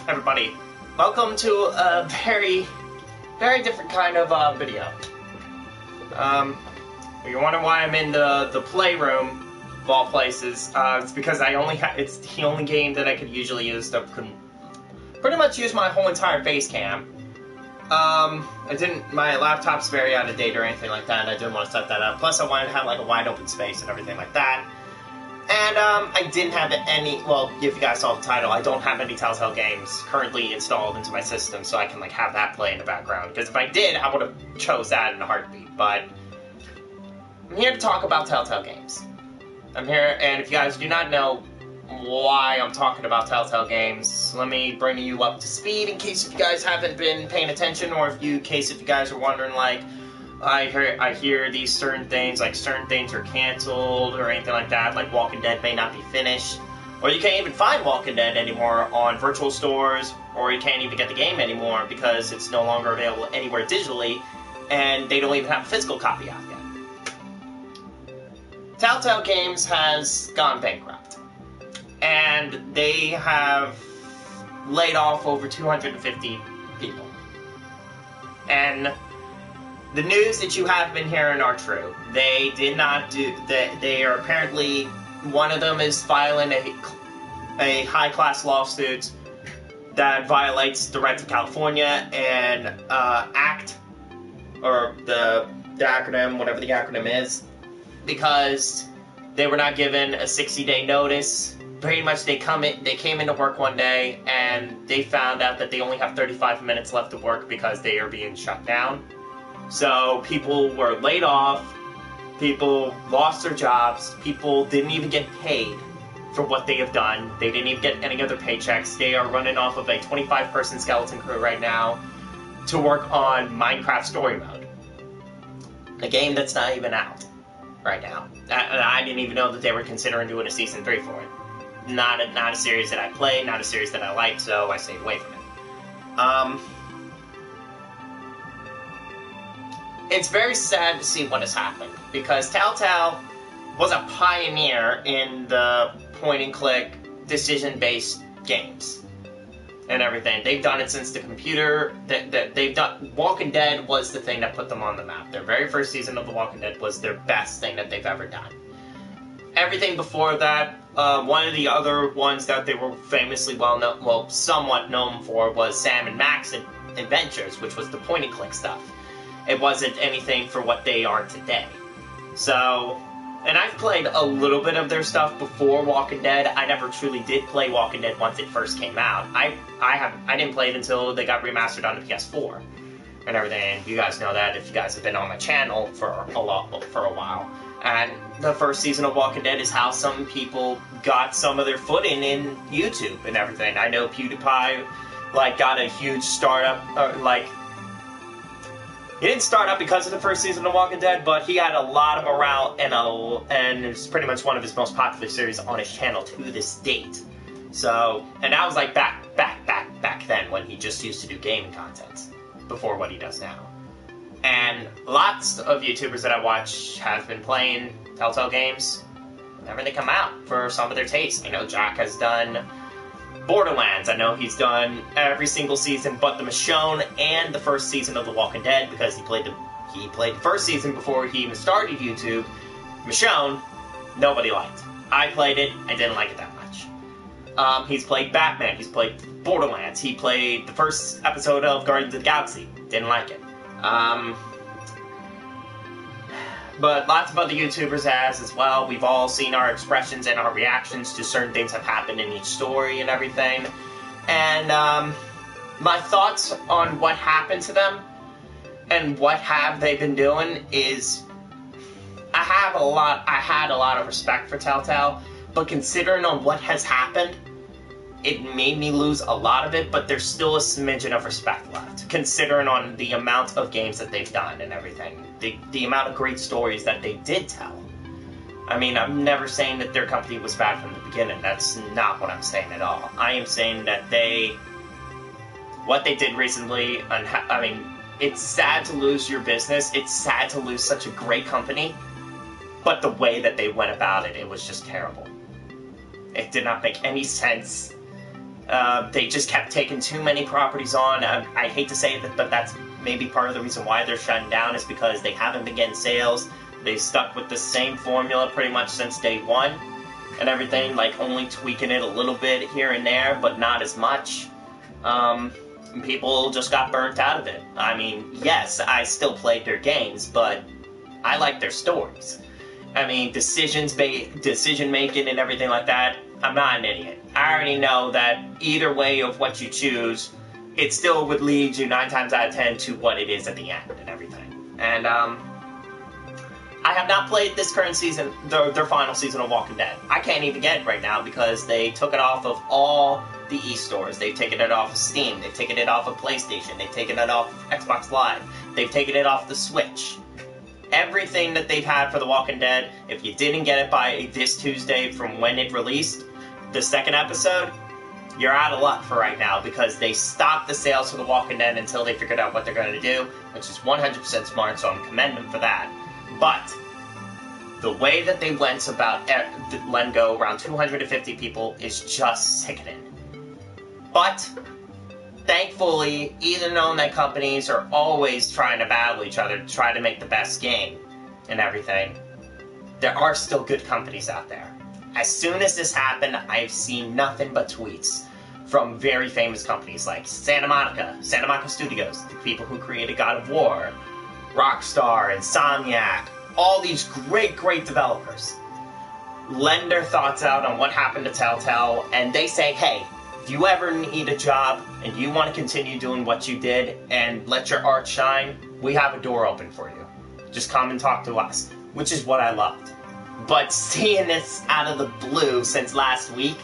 everybody. Welcome to a very different kind of video. You're wondering why I'm in the playroom of all places. It's because it's the only game that I could usually use that could pretty much use my whole entire face cam. My laptop's very out of date or anything like that, and I didn't want to set that up. Plus, I wanted to have like a wide open space and everything like that. And, I didn't have any, well, if you guys saw the title, I don't have any Telltale games currently installed into my system, so I can, like, have that play in the background. Because if I did, I would have chose that in a heartbeat. But I'm here to talk about Telltale games. I'm here, and if you guys do not know why I'm talking about Telltale games, let me bring you up to speed in case if you guys haven't been paying attention, or if you guys are wondering, like, I hear these certain things, like certain things are canceled or anything like that, like Walking Dead may not be finished, or you can't even find Walking Dead anymore on virtual stores, or you can't even get the game anymore because it's no longer available anywhere digitally, and they don't even have a physical copy out yet. Telltale Games has gone bankrupt, and they have laid off over 250 people. And the news that you have been hearing are true. They did not do that. They are apparently, one of them is filing a high-class lawsuit that violates the rights of California and ACT, or the acronym, whatever the acronym is, because they were not given a 60-day notice. Pretty much they came into work one day and they found out that they only have 35 minutes left to work because they are being shut down. So people were laid off, people lost their jobs, people didn't even get paid for what they have done. They didn't even get any other paychecks. They are running off of a 25-person skeleton crew right now to work on Minecraft Story Mode. A game that's not even out right now. I didn't even know that they were considering doing a Season 3 for it. Not a series that I play, not a series that I like, so I stayed away from it. It's very sad to see what has happened, because Telltale was a pioneer in the point-and-click, decision-based games and everything. They've done it since the computer. Walking Dead was the thing that put them on the map. Their very first season of The Walking Dead was their best thing that they've ever done. Everything before that, one of the other ones that they were famously somewhat known for was Sam and Max Adventures, which was the point-and-click stuff. It wasn't anything for what they are today. So, and I've played a little bit of their stuff before Walking Dead. I never truly did play Walking Dead once it first came out. I didn't play it until they got remastered on the PS4 and everything. And you guys know that if you guys have been on my channel for a while. And the first season of Walking Dead is how some people got some of their footing in YouTube and everything. I know PewDiePie, like, got a huge startup, he didn't start up because of the first season of Walking Dead, but he had a lot of morale, and it's pretty much one of his most popular series on his channel to this date. So, and that was like back then when he just used to do gaming content, before what he does now. And lots of YouTubers that I watch have been playing Telltale games whenever they come out for some of their tastes. I know Jack has done Borderlands. I know he's done every single season but the Michonne and the first season of The Walking Dead, because he played the first season before he even started YouTube. Michonne, nobody liked. I played it, I didn't like it that much. He's played Batman, he's played Borderlands, he played the first episode of Guardians of the Galaxy, didn't like it. But lots of other YouTubers has as well. We've all seen our expressions and our reactions to certain things that have happened in each story and everything. And my thoughts on what happened to them and what have they been doing is, I had a lot of respect for Telltale, but considering on what has happened, it made me lose a lot of it, but there's still a smidgen of respect left, considering on the amount of games that they've done and everything. The amount of great stories that they did tell. I mean, I'm never saying that their company was bad from the beginning. That's not what I'm saying at all. I am saying that what they did recently, I mean, it's sad to lose your business. It's sad to lose such a great company, but the way that they went about it, it was just terrible. It did not make any sense. They just kept taking too many properties on. I hate to say it, but that's maybe part of the reason why they're shutting down, is because they haven't been getting sales. They stuck with the same formula pretty much since day one and everything, like only tweaking it a little bit here and there, but not as much. People just got burnt out of it. I mean, yes, I still played their games, but I like their stories. I mean, decision making and everything like that, I'm not an idiot. I already know that either way of what you choose, it still would lead you 9 times out of 10 to what it is at the end and everything. And, I have not played this current season, their final season of Walking Dead. I can't even get it right now because they took it off of all the e-stores. They've taken it off of Steam. They've taken it off of PlayStation. They've taken it off of Xbox Live. They've taken it off the Switch. Everything that they've had for The Walking Dead, if you didn't get it by this Tuesday from when it released, the second episode, you're out of luck for right now because they stopped the sales for The Walking Dead until they figured out what they're going to do, which is 100% smart, so I'm commending them for that. But the way that they went about letting go around 250 people is just sickening. But thankfully, even though that companies are always trying to battle each other to try to make the best game and everything, there are still good companies out there. As soon as this happened, I've seen nothing but tweets from very famous companies like Santa Monica Studios, the people who created God of War, Rockstar, Insomniac, all these great developers lend their thoughts out on what happened to Telltale, and they say, hey, if you ever need a job and you want to continue doing what you did and let your art shine, we have a door open for you. Just come and talk to us, which is what I loved. But seeing this out of the blue since last week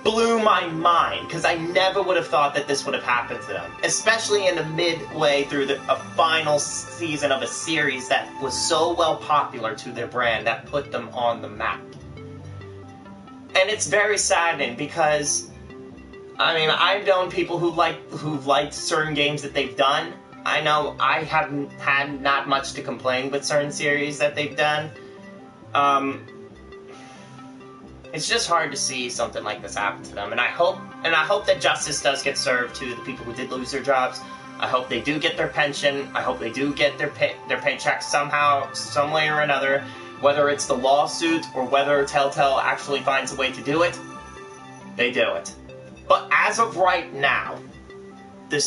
blew my mind, because I never would have thought that this would have happened to them, especially in the midway through a final season of a series that was so well popular to their brand that put them on the map. And it's very saddening because, I mean, I've known people who've liked certain games that they've done. I know I haven't had not much to complain with certain series that they've done. It's just hard to see something like this happen to them, and I hope that justice does get served to the people who did lose their jobs. I hope they do get their pension. I hope they do get their paycheck somehow, some way or another, whether it's the lawsuit or whether Telltale actually finds a way to do it. They do it. But as of right now, the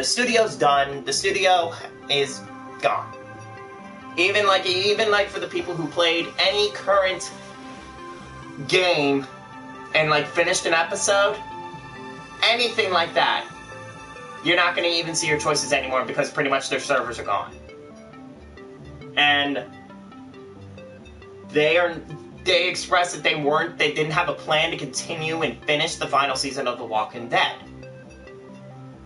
studio's done. The studio is gone. Even for the people who played any current game and finished an episode, anything like that, you're not going to even see your choices anymore because pretty much their servers are gone. And they expressed that they didn't have a plan to continue and finish the final season of The Walking Dead.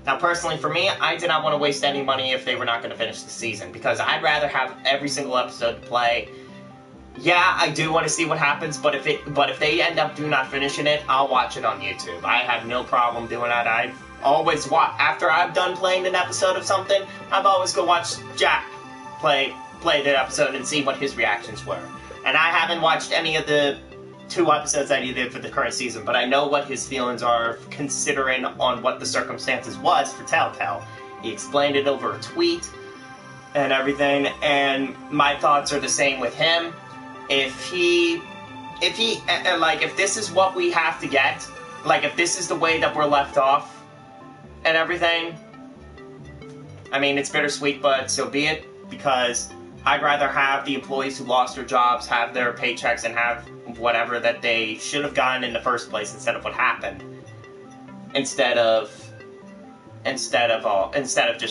Now, personally, for me, I did not want to waste any money if they were not going to finish the season, because I'd rather have every single episode to play. Yeah, I do want to see what happens, but if they end up not finishing it, I'll watch it on YouTube. I have no problem doing that. I've always after I've done playing an episode of something, I've always go watch Jack play the episode and see what his reactions were. And I haven't watched any of the 2 episodes that he did for the current season, but I know what his feelings are considering on what the circumstances was for Telltale. He explained it over a tweet and everything, and my thoughts are the same with him. If this is what we have to get, if this is the way that we're left off and everything, I mean, it's bittersweet, but so be it, because I'd rather have the employees who lost their jobs have their paychecks and have whatever that they should have gotten in the first place instead of what happened, instead of just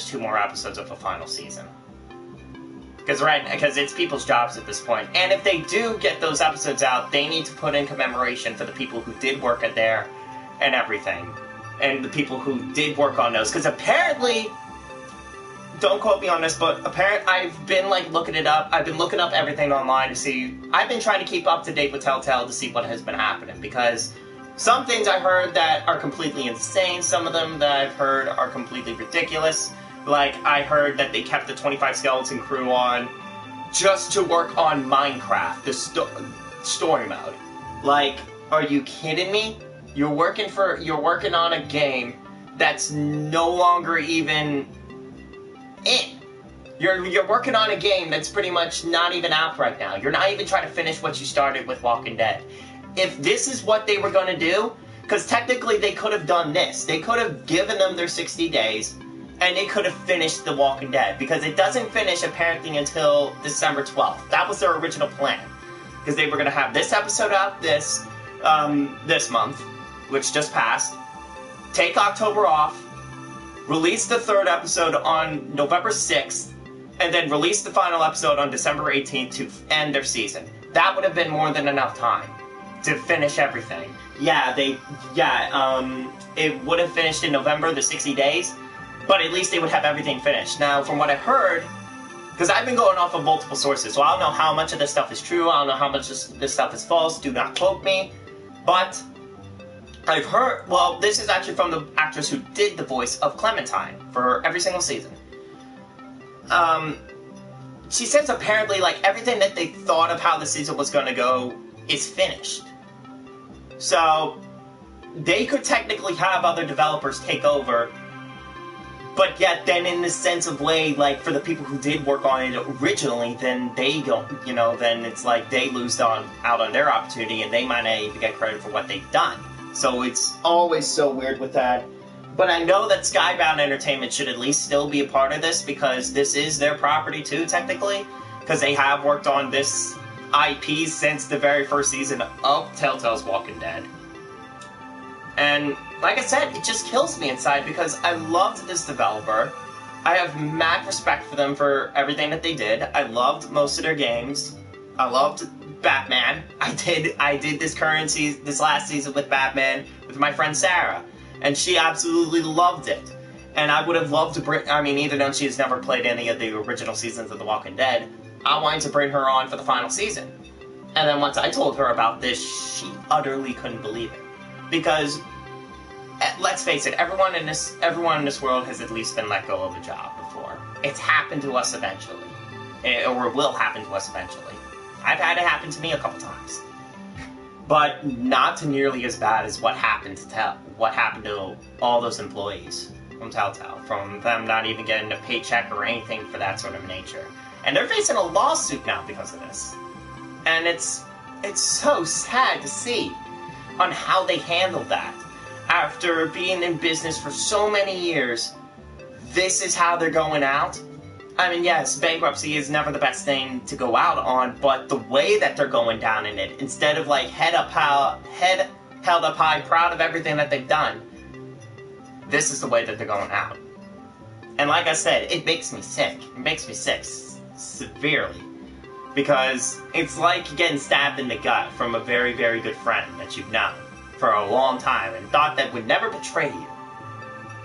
2 more episodes of a final season. Because it's people's jobs at this point. And if they do get those episodes out, they need to put in commemoration for the people who did work at there and everything. And the people who did work on those. Because apparently, don't quote me on this, but I've been looking it up. I've been looking up everything online to see. I've been trying to keep up to date with Telltale to see what has been happening. Because some things I heard that are completely insane. Some of them that I've heard are completely ridiculous. I heard that they kept the 25 skeleton crew on just to work on Minecraft, the story mode. Are you kidding me? You're working on a game that's no longer even in. You're working on a game that's pretty much not even out right now. You're not even trying to finish what you started with Walking Dead. If this is what they were going to do, because technically they could have done this. They could have given them their 60 days, and they could have finished The Walking Dead, because it doesn't finish apparently until December 12th. That was their original plan, because they were going to have this episode out this month, which just passed, take October off, release the third episode on November 6th, and then release the final episode on December 18th to end their season. That would have been more than enough time to finish everything. It would have finished in November, the 60 days, but at least they would have everything finished. Now, from what I've heard, because I've been going off of multiple sources, so I don't know how much of this stuff is true, I don't know how much this stuff is false, do not quote me, but I've heard, well, this is actually from the actress who did the voice of Clementine for every single season. She says apparently, like, everything that they thought of how the season was going to go is finished. So, they could technically have other developers take over, but yet then in the sense of way, like, for the people who did work on it originally, then they don't, then it's like they lose out on their opportunity, and they might not even get credit for what they've done. So it's always so weird with that. But I know that Skybound Entertainment should at least still be a part of this, because this is their property too, technically. Because they have worked on this IP since the very first season of Telltale's Walking Dead. And like I said, it just kills me inside, because I loved this developer. I have mad respect for them for everything that they did. I loved most of their games. I loved Batman. I did this last season with Batman with my friend Sarah, and she absolutely loved it. And I would have loved to bring, even though she has never played any of the original seasons of The Walking Dead, I wanted to bring her on for the final season. And then once I told her about this, she utterly couldn't believe it. Because, let's face it, everyone in this world has at least been let go of a job before. It's happened to us eventually. Or it will happen to us eventually. I've had it happen to me a couple times. But not nearly as bad as what happened to all those employees from Telltale, from them not even getting a paycheck or anything for that sort of nature. And they're facing a lawsuit now because of this. And it's so sad to see on how they handled that. After being in business for so many years, this is how they're going out. Yes, bankruptcy is never the best thing to go out on, but the way that they're going down in it, instead of like head held up high, proud of everything that they've done, this is the way that they're going out. And like I said, it makes me sick. It makes me sick severely. Because it's like getting stabbed in the gut from a very, very good friend that you've known for a long time and thought that would never betray you.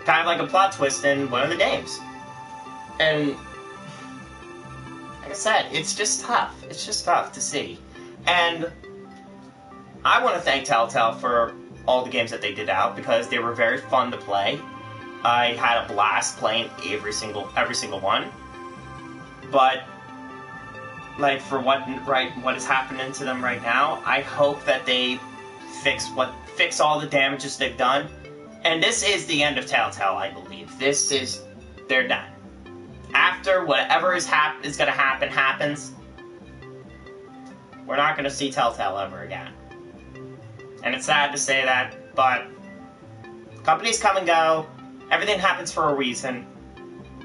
Kind of like a plot twist in one of the games. And like I said, it's just tough. It's just tough to see. And I want to thank Telltale for all the games that they did out, because they were very fun to play. I had a blast playing every single one. But like, for what is happening to them right now, I hope that they fix all the damages they've done. And this is the end of Telltale, I believe. They're done. After whatever is going to happen happens, we're not going to see Telltale ever again. And it's sad to say that, but companies come and go. Everything happens for a reason.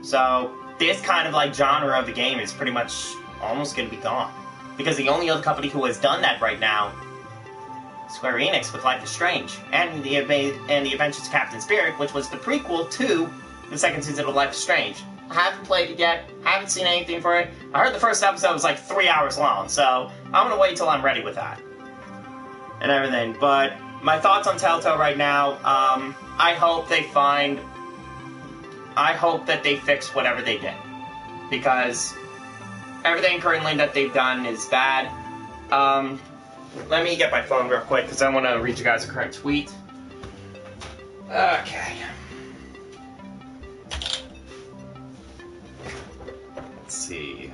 So this kind of like genre of the game is pretty much almost going to be gone. Because the only other company who has done that right now, Square Enix with Life is Strange, and the Adventures of Captain Spirit, which was the prequel to the second season of Life is Strange. I haven't played it yet, haven't seen anything for it. I heard the first episode was like 3 hours long, so I'm going to wait till I'm ready with that. And everything. But my thoughts on Telltale right now, I hope that they fix whatever they did. Because everything currently that they've done is bad. Let me get my phone real quick, because I want to read you guys a current tweet. Okay. Let's see.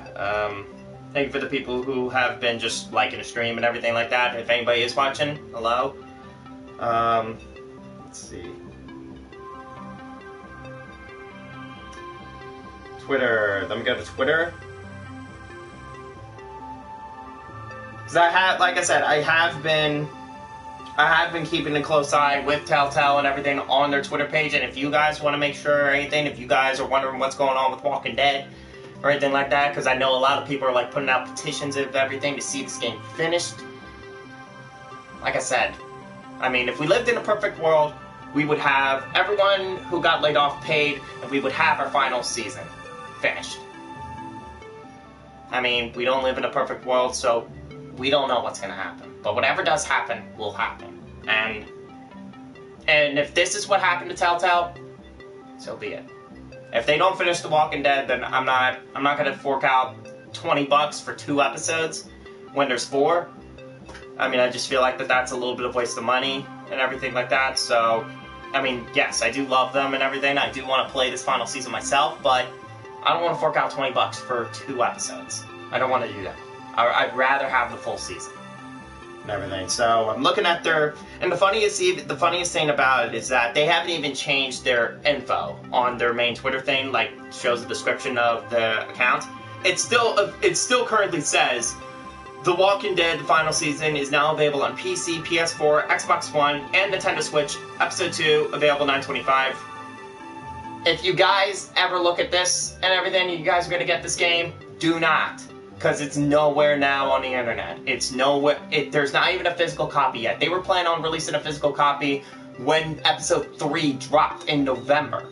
Thank you for the people who have been just liking the stream and everything like that. If anybody is watching, hello. Let's see. Twitter. Let me go to Twitter. Because like I said, I have been keeping a close eye with Telltale and everything on their Twitter page. And if you guys want to make sure or anything, if you guys are wondering what's going on with Walking Dead or anything like that, because I know a lot of people are like putting out petitions of everything to see this game finished. Like I said, I mean, if we lived in a perfect world, we would have everyone who got laid off paid, and we would have our final season finished. I mean, we don't live in a perfect world, so we don't know what's going to happen. But whatever does happen, will happen. And if this is what happened to Telltale, so be it. If they don't finish The Walking Dead, then I'm not going to fork out $20 for 2 episodes when there's 4. I mean, I just feel like that's a little bit of waste of money and everything like that. So, I mean, yes, I do love them and everything. I do want to play this final season myself, but I don't want to fork out $20 for 2 episodes. I don't want to do that. I'd rather have the full season and everything. So I'm looking at their, and the funniest thing about it is that they haven't even changed their info on their main Twitter thing, like shows the description of the account. It still currently says The Walking Dead, the final season, is now available on PC, PS4, Xbox One, and Nintendo Switch. Episode 2, available $9.25. If you guys ever look at this and everything, you guys are going to get this game, do not. Because it's nowhere now on the internet. It's nowhere. There's not even a physical copy yet. They were planning on releasing a physical copy when Episode 3 dropped in November.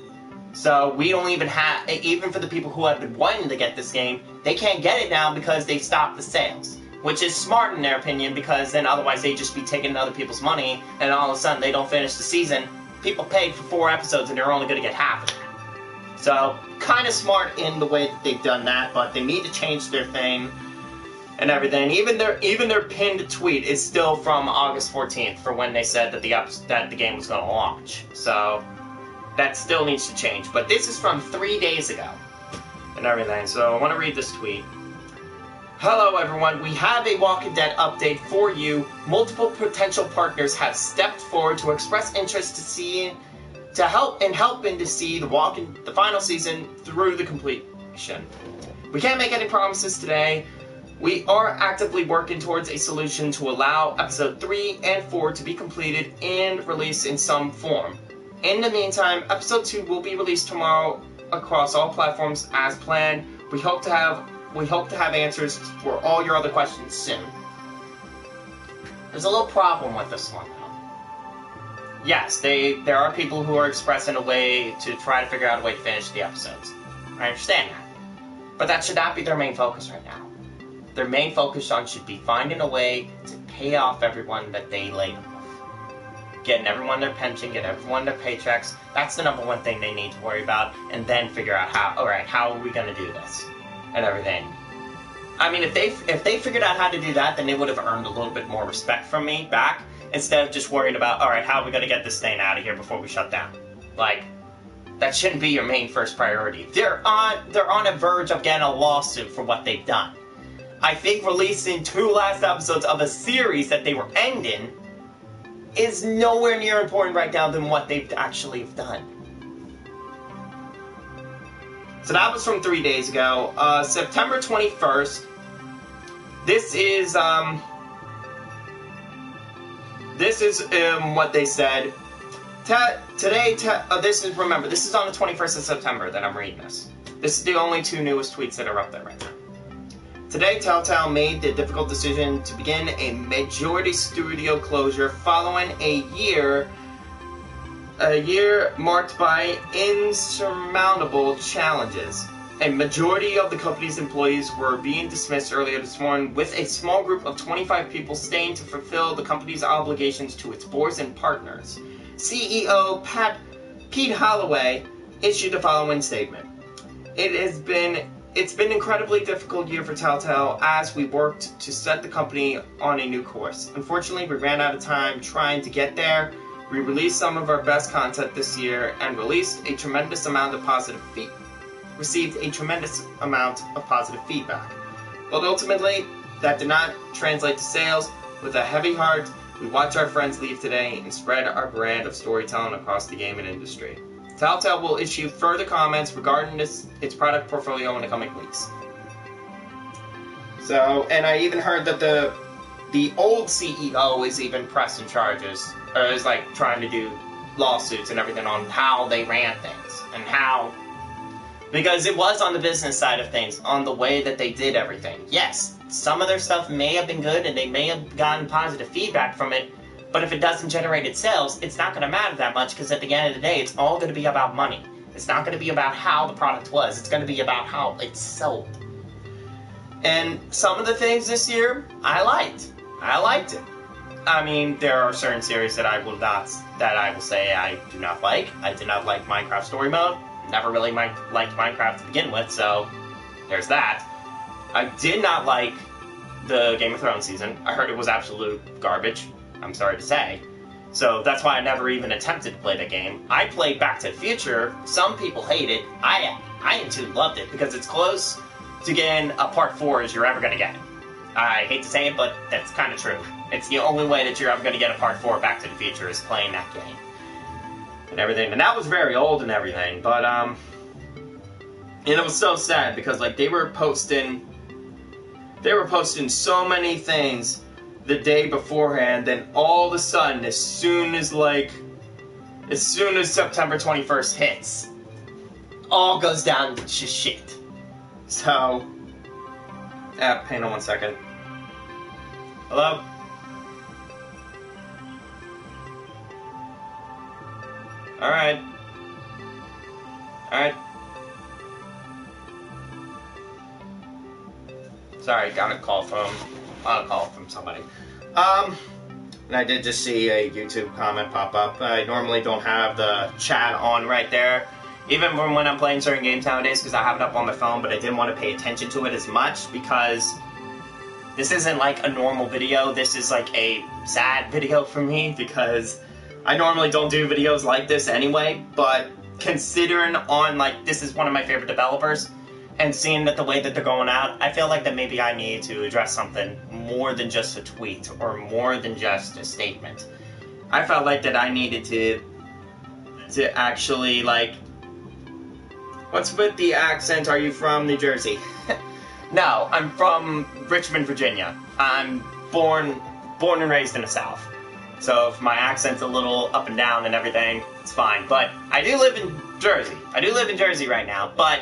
So we don't even have, even for the people who have been wanting to get this game, they can't get it now because they stopped the sales. Which is smart in their opinion, because then otherwise they'd just be taking other people's money, and all of a sudden they don't finish the season. People paid for 4 episodes and they're only going to get half of it. So, kind of smart in the way that they've done that, but they need to change their thing and everything. Even their pinned tweet is still from August 14th for when they said that the game was going to launch. So, that still needs to change. But this is from 3 days ago and everything. So, I want to read this tweet. Hello everyone, we have a Walking Dead update for you. Multiple potential partners have stepped forward to express interest to help to see the final season through the completion. We can't make any promises today. We are actively working towards a solution to allow episode 3 and 4 to be completed and released in some form. In the meantime, episode 2 will be released tomorrow across all platforms as planned. We hope to have answers for all your other questions soon. There's a little problem with this one, though. Yes, there are people who are expressing a way to try to figure out a way to finish the episodes. I understand that. But that should not be their main focus right now. Their main focus should be finding a way to pay off everyone that they laid off. Getting everyone their pension, getting everyone their paychecks. That's the number one thing they need to worry about, and then figure out how are we going to do this? And everything. I mean, if they figured out how to do that, then they would have earned a little bit more respect from me back, instead of just worrying about, alright, how are we going to get this thing out of here before we shut down? Like, that shouldn't be your main first priority. They're on a verge of getting a lawsuit for what they've done. I think releasing 2 last episodes of a series that they were ending is nowhere near important right now than what they've actually done. So that was from 3 days ago. September 21st. This is what they said. This is on the 21st of September that I'm reading this. This is the only 2 newest tweets that are up there right now. Today, Telltale made the difficult decision to begin a majority studio closure following a year marked by insurmountable challenges. A majority of the company's employees were being dismissed earlier this morning, with a small group of 25 people staying to fulfill the company's obligations to its boards and partners. CEO Pete Holloway issued the following statement. It's been an incredibly difficult year for Telltale as we worked to set the company on a new course. Unfortunately, we ran out of time trying to get there. We released some of our best content this year and received a tremendous amount of positive feedback. But ultimately, that did not translate to sales. With a heavy heart, We watch our friends leave today and spread our brand of storytelling across the gaming industry. Telltale will issue further comments regarding its product portfolio in the coming weeks. So, and I even heard that the old CEO is even pressing charges, or is like trying to do lawsuits and everything on how they ran things and how, because it was on the business side of things, on the way that they did everything. Yes, some of their stuff may have been good and they may have gotten positive feedback from it, but if it doesn't generate sales, it's not going to matter that much, because at the end of the day, it's all going to be about money. It's not going to be about how the product was. It's going to be about how it's sold. And some of the things this year, I liked. I liked it. I mean, there are certain series that I will say I do not like. I did not like Minecraft Story Mode. Never really liked Minecraft to begin with, so there's that. I did not like the Game of Thrones season. I heard it was absolute garbage, I'm sorry to say. So that's why I never even attempted to play the game. I played Back to the Future. Some people hate it. I too loved it, because it's close to getting a part 4 as you're ever going to get. I hate to say it, but that's kind of true. It's the only way that you're ever going to get a part 4 of Back to the Future is playing that game. And everything. And that was very old and everything, but, and it was so sad, because, like, they were posting so many things the day beforehand, then all of a sudden, as soon as September 21st hits, all goes down to shit. So, hang on 1 second. Hello? Alright. Alright. Sorry, got a call from somebody. And I did just see a YouTube comment pop up. I normally don't have the chat on right there, even when I'm playing certain games nowadays, because I have it up on my phone, but I didn't want to pay attention to it as much, because this isn't like a normal video. This is like a sad video for me, because I normally don't do videos like this anyway, but considering this is one of my favorite developers, and seeing that the way that they're going out, I feel like that maybe I need to address something more than just a tweet, or more than just a statement. I felt like that I needed to actually, like, what's with the accent? Are you from New Jersey? No, I'm from Richmond, Virginia. I'm born and raised in the South. So if my accent's a little up and down and everything, it's fine. But I do live in Jersey. I do live in Jersey right now, but,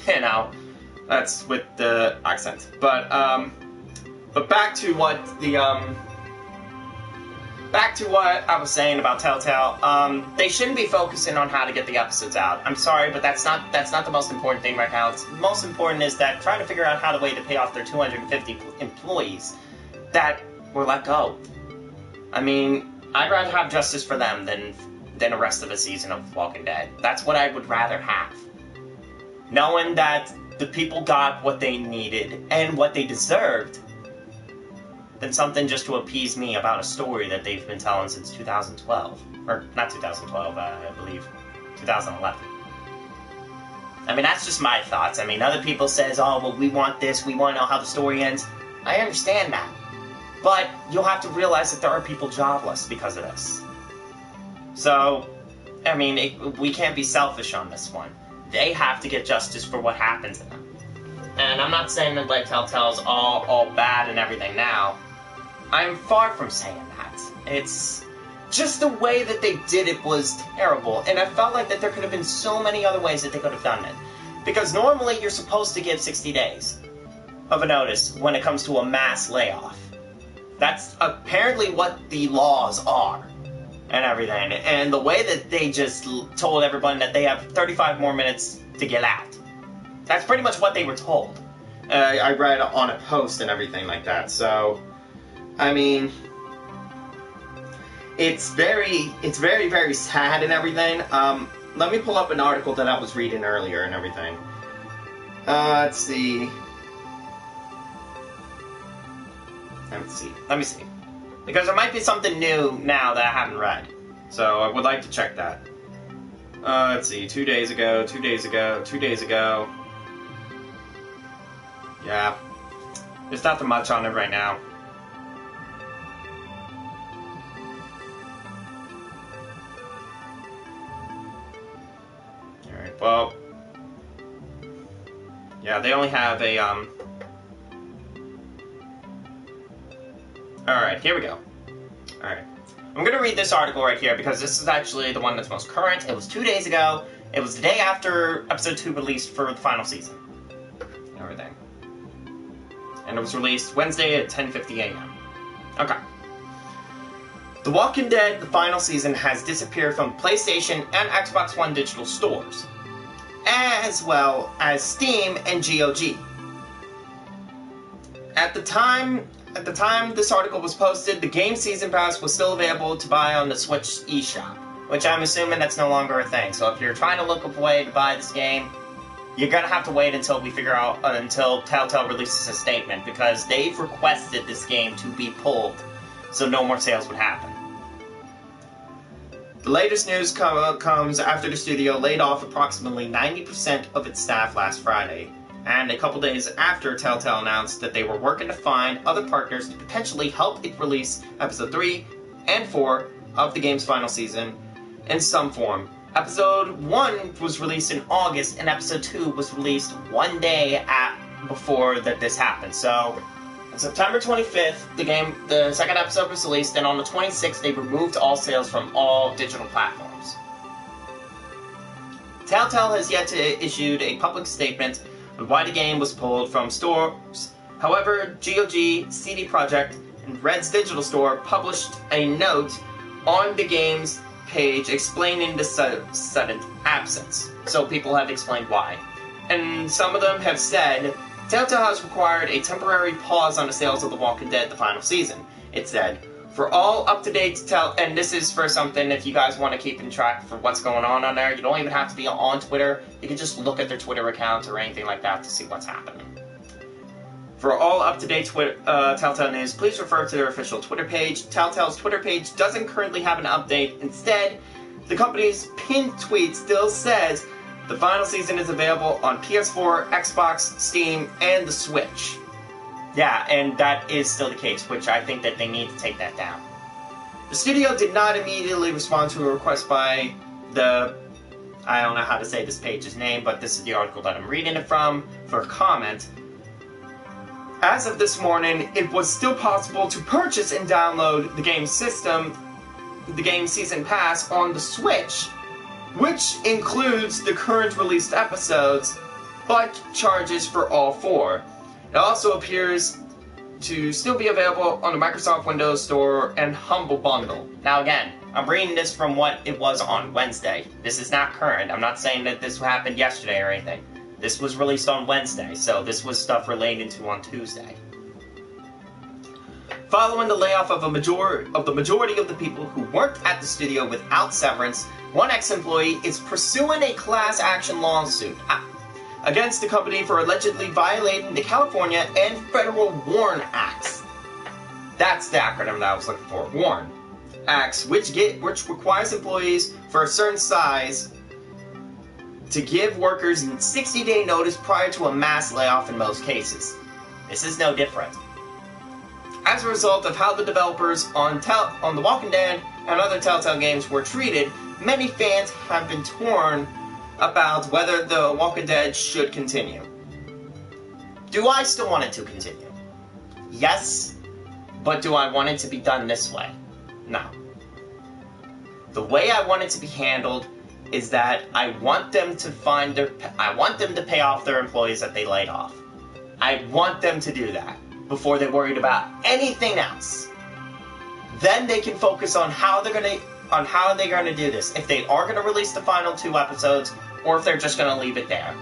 you know, that's with the accent. But back to what I was saying about Telltale. They shouldn't be focusing on how to get the episodes out. I'm sorry, but that's not the most important thing right now. The most important is that trying to figure out how to pay off their 250 employees that were let go. I mean, I'd rather have justice for them than the rest of the season of Walking Dead. That's what I would rather have. Knowing that the people got what they needed and what they deserved, than something just to appease me about a story that they've been telling since 2012. Or, not 2012, I believe 2011. I mean, that's just my thoughts. I mean, other people says, oh, well, we want this, we want to know how the story ends. I understand that. But you'll have to realize that there are people jobless because of this. So, I mean, we can't be selfish on this one. They have to get justice for what happened to them. And I'm not saying that, like, Telltale's all bad and everything now. I'm far from saying that. It's just the way that they did it was terrible, and I felt like that there could have been so many other ways that they could have done it. Because normally you're supposed to give 60 days of a notice when it comes to a mass layoff. That's apparently what the laws are and everything. And the way that they just told everyone that they have 35 more minutes to get out. That's pretty much what they were told. I read on a post and everything like that, so I mean, it's very, very sad and everything. Let me pull up an article that I was reading earlier and everything. Let's see. Let me see. Because there might be something new now that I haven't read. So I would like to check that. Let's see. 2 days ago. Yeah. There's nothing much on it right now. Well, yeah, they only have a, Alright, here we go. Alright. I'm gonna read this article right here because this is actually the one that's most current. It was 2 days ago. It was the day after Episode 2 released for the final season. Everything. And it was released Wednesday at 10:50 a.m. Okay. The Walking Dead, the final season, has disappeared from PlayStation and Xbox One digital stores, as well as Steam and GOG. At the time this article was posted, the game Season Pass was still available to buy on the Switch eShop, which I'm assuming that's no longer a thing. So if you're trying to look up a way to buy this game, you're gonna have to wait until until Telltale releases a statement, because they've requested this game to be pulled, so no more sales would happen. The latest news comes after the studio laid off approximately 90% of its staff last Friday, and a couple days after Telltale announced that they were working to find other partners to potentially help it release Episode 3 and 4 of the game's final season in some form. Episode 1 was released in August, and Episode 2 was released one day before this happened. So, on September 25th, the second episode was released, and on the 26th, they removed all sales from all digital platforms. Telltale has yet to issue a public statement on why the game was pulled from stores. However, GOG, CD Projekt, and Red's digital store published a note on the game's page explaining the sudden absence. So people have explained why. And some of them have said, Telltale has required a temporary pause on the sales of The Walking Dead the final season. It said, for all up-to-date and this is for something if you guys want to keep in track for what's going on there. You don't even have to be on Twitter. You can just look at their Twitter account or anything like that to see what's happening. For all up-to-date Telltale news, please refer to their official Twitter page. Telltale's Twitter page doesn't currently have an update. Instead, the company's pinned tweet still says the final season is available on PS4, Xbox, Steam, and the Switch. Yeah, and that is still the case, which I think that they need to take that down. The studio did not immediately respond to a request by I don't know how to say this page's name, but this is the article that I'm reading it from, for a comment. As of this morning, it was still possible to purchase and download the game's Season Pass on the Switch, which includes the current released episodes, but charges for all 4. It also appears to still be available on the Microsoft Windows Store and Humble Bundle. Now again, I'm reading this from what it was on Wednesday. This is not current. I'm not saying that this happened yesterday or anything. This was released on Wednesday, so this was stuff related to on Tuesday. Following the layoff of the majority of the people who worked at the studio without severance, one ex-employee is pursuing a class action lawsuit against the company for allegedly violating the California and federal WARN Acts. That's the acronym that I was looking for, WARN Acts, which requires employees for a certain size to give workers 60-day notice prior to a mass layoff in most cases. This is no different. As a result of how the developers on The Walking Dead and other Telltale games were treated, many fans have been torn about whether The Walking Dead should continue. Do I still want it to continue? Yes, but do I want it to be done this way? No. The way I want it to be handled is that I want them to pay off their employees that they laid off. I want them to do that before they're worried about anything else. Then they can focus on how they're gonna do this. If they are gonna release the final 2 episodes, or if they're just gonna leave it there.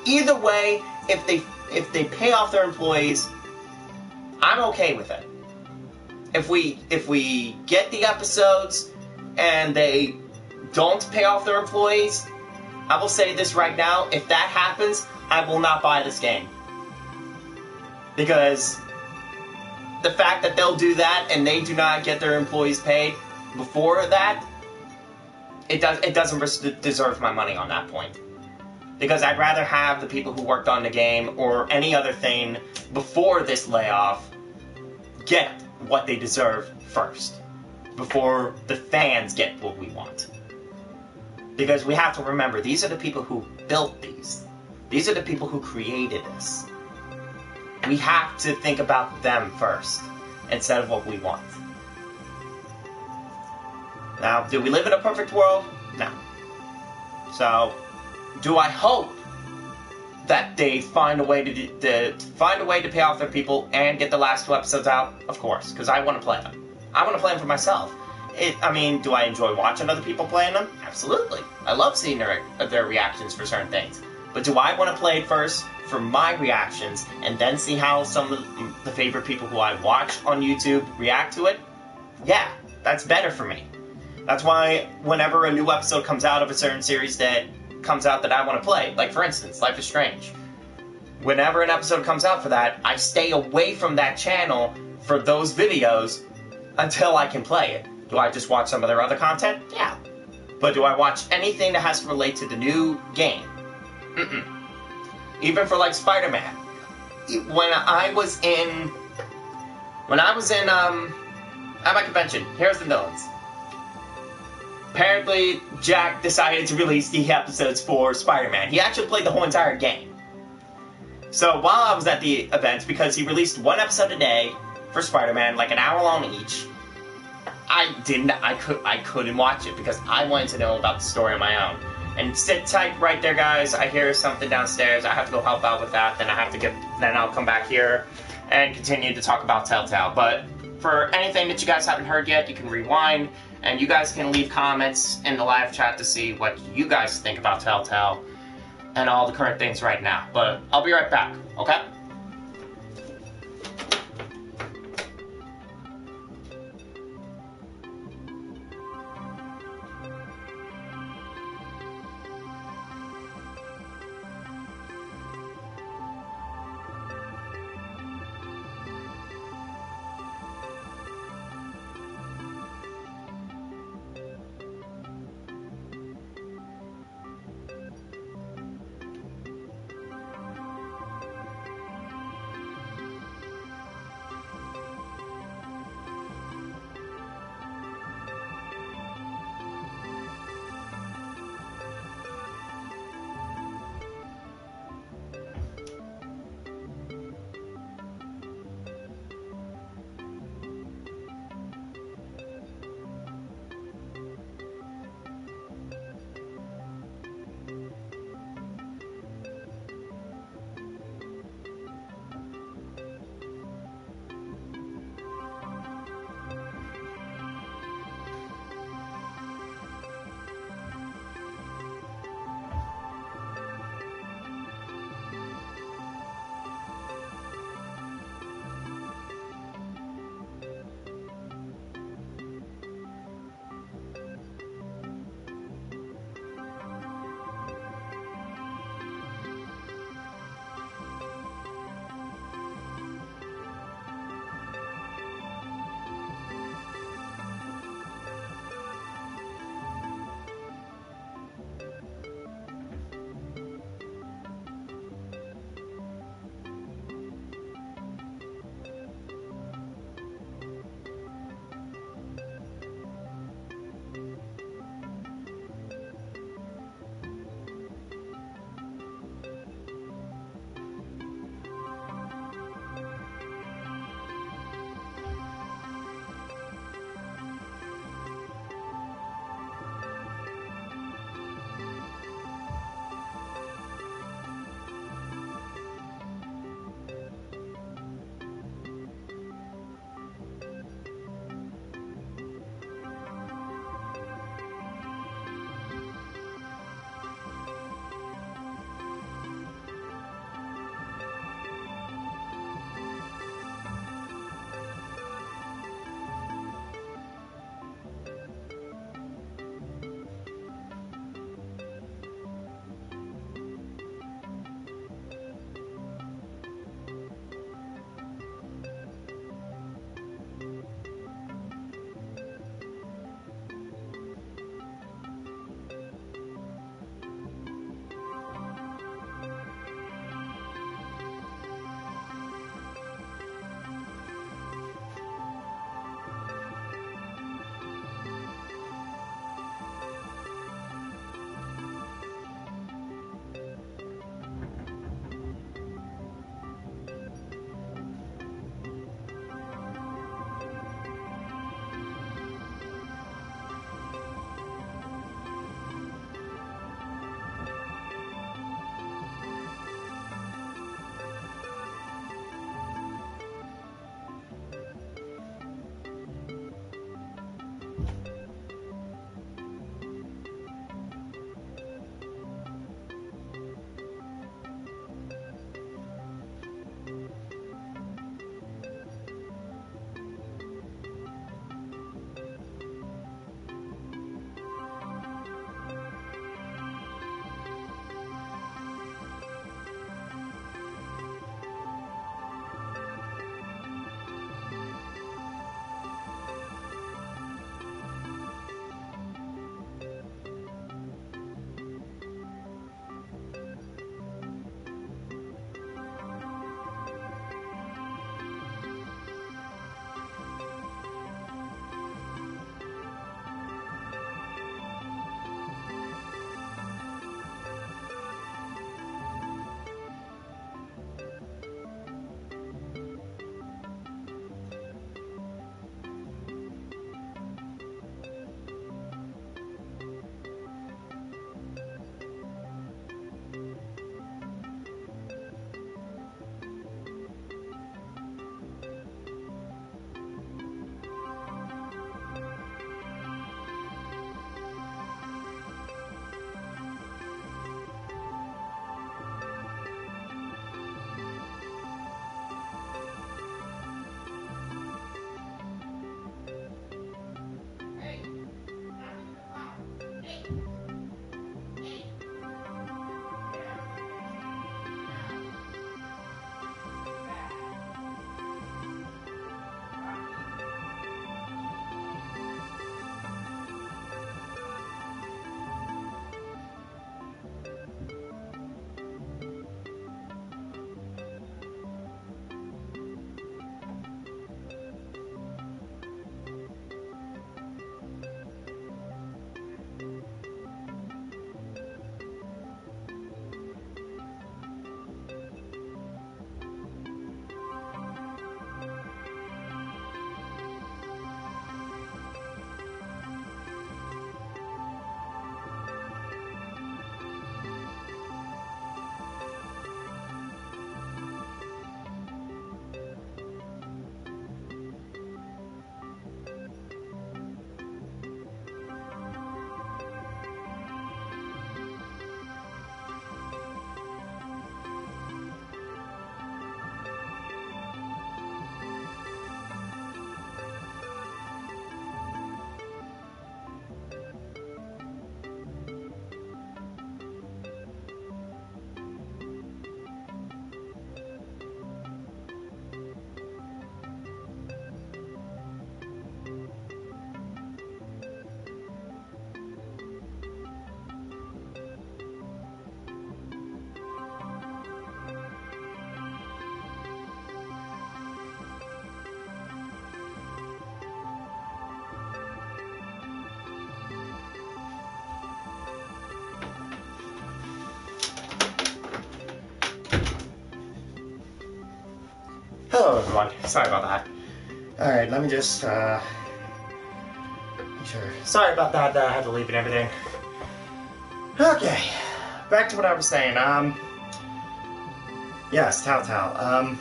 Either way, if they pay off their employees, I'm okay with it. If we get the episodes and they don't pay off their employees, I will say this right now, if that happens, I will not buy this game. Because the fact that they'll do that and they do not get their employees paid before that, it doesn't deserve my money on that point. Because I'd rather have the people who worked on the game or any other thing before this layoff get what they deserve first, before the fans get what we want. Because we have to remember, these are the people who built these. These are the people who created this. We have to think about them first, instead of what we want. Now, do we live in a perfect world? No. So, do I hope that they find a way to pay off their people and get the last 2 episodes out? Of course, because I want to play them. I want to play them for myself. Do I enjoy watching other people playing them? Absolutely. I love seeing their reactions for certain things. But do I want to play it first for my reactions and then see how some of the favorite people who I watch on YouTube react to it? Yeah, that's better for me. That's why whenever a new episode comes out of a certain series that comes out that I want to play, like for instance, Life is Strange. Whenever an episode comes out for that, I stay away from that channel for those videos until I can play it. Do I just watch some of their other content? Yeah. But do I watch anything that has to relate to the new game? Mm-mm. Even for like Spider-Man. When I was in at my convention, Heroes and Villains. Apparently, Jack decided to release the episodes for Spider-Man. He actually played the whole entire game. So while I was at the event, because he released 1 episode a day for Spider-Man, like an hour long each, I couldn't watch it because I wanted to know about the story on my own. And sit tight right there, guys. I hear something downstairs. I have to go help out with that. Then I'll come back here and continue to talk about Telltale. But for anything that you guys haven't heard yet, you can rewind, and you guys can leave comments in the live chat to see what you guys think about Telltale and all the current things right now. But I'll be right back, okay? Hello everyone, sorry about that. Alright, let me just, sure. Sorry about that, I had to leave and everything. Okay, back to what I was saying, yes, Telltale,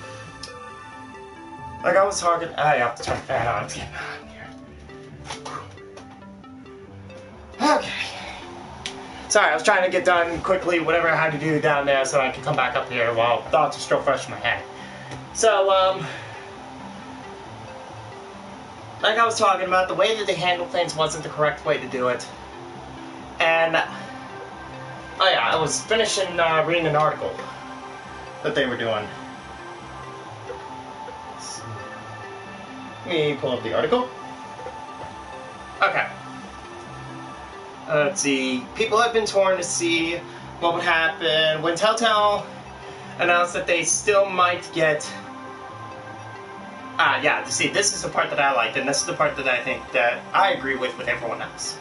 like I was talking, I have to turn the fan on, it's getting hot in here. Okay. Sorry, I was trying to get done quickly, whatever I had to do down there so I could come back up here while thoughts are still fresh in my head. So, like I was talking about, the way that they handled things wasn't the correct way to do it. And, oh yeah, I was finishing reading an article that they were doing. Let me pull up the article. Okay. Let's see. People have been torn to see what would happen when Telltale announced that they still might get... yeah, see, this is the part that I liked, and this is the part that I think that I agree with everyone else.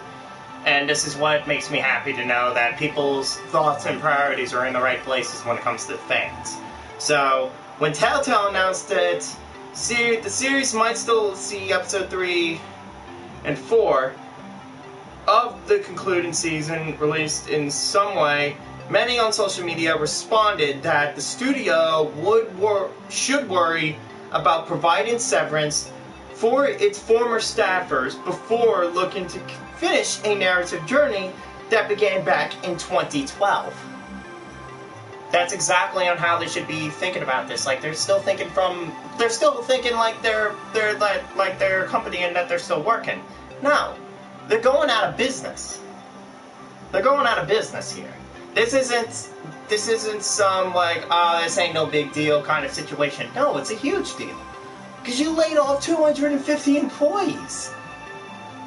And this is what makes me happy to know that people's thoughts and priorities are in the right places when it comes to fans. So, when Telltale announced that the series might still see episode 3 and 4 of the concluding season released in some way, many on social media responded that the studio should worry about providing severance for its former staffers before looking to finish a narrative journey that began back in 2012. That's exactly on how they should be thinking about this. Like they're still thinking like they're a company and that they're still working. No. They're going out of business. They're going out of business here. This isn't some like, this ain't no big deal kind of situation. No, it's a huge deal. Because you laid off 250 employees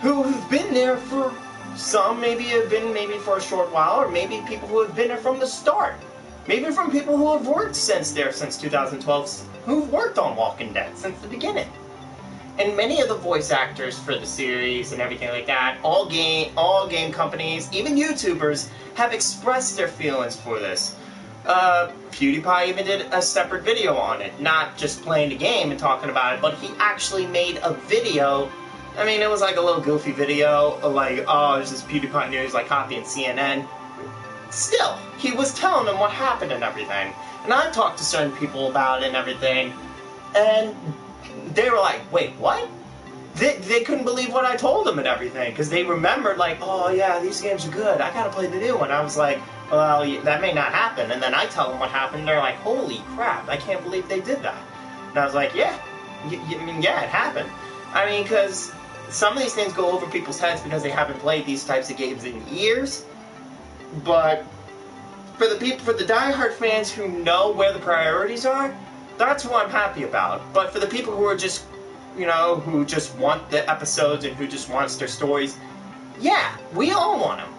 who've been there for some maybe have been for a short while, or maybe people who have been there from the start. Maybe from people who have worked since 2012, who've worked on Walking Dead since the beginning. And many of the voice actors for the series and everything like that, all game companies, even YouTubers, have expressed their feelings for this. PewDiePie even did a separate video on it, not just playing the game and talking about it, but he actually made a video. I mean, it was like a little goofy video, like, oh, this is PewDiePie news, like copying CNN. Still, he was telling them what happened and everything. And I've talked to certain people about it and everything, and they were like, wait, what? They couldn't believe what I told them and everything, because they remembered, like, oh yeah, these games are good, I gotta play the new one. I was like, well, that may not happen. And then I tell them what happened, and they're like, holy crap, I can't believe they did that. And I was like, yeah, yeah, it happened. I mean, because some of these things go over people's heads because they haven't played these types of games in years, but for the diehard fans who know where the priorities are, that's what I'm happy about. But for the people who are just, who just want the episodes and who just wants their stories, yeah, we all want them.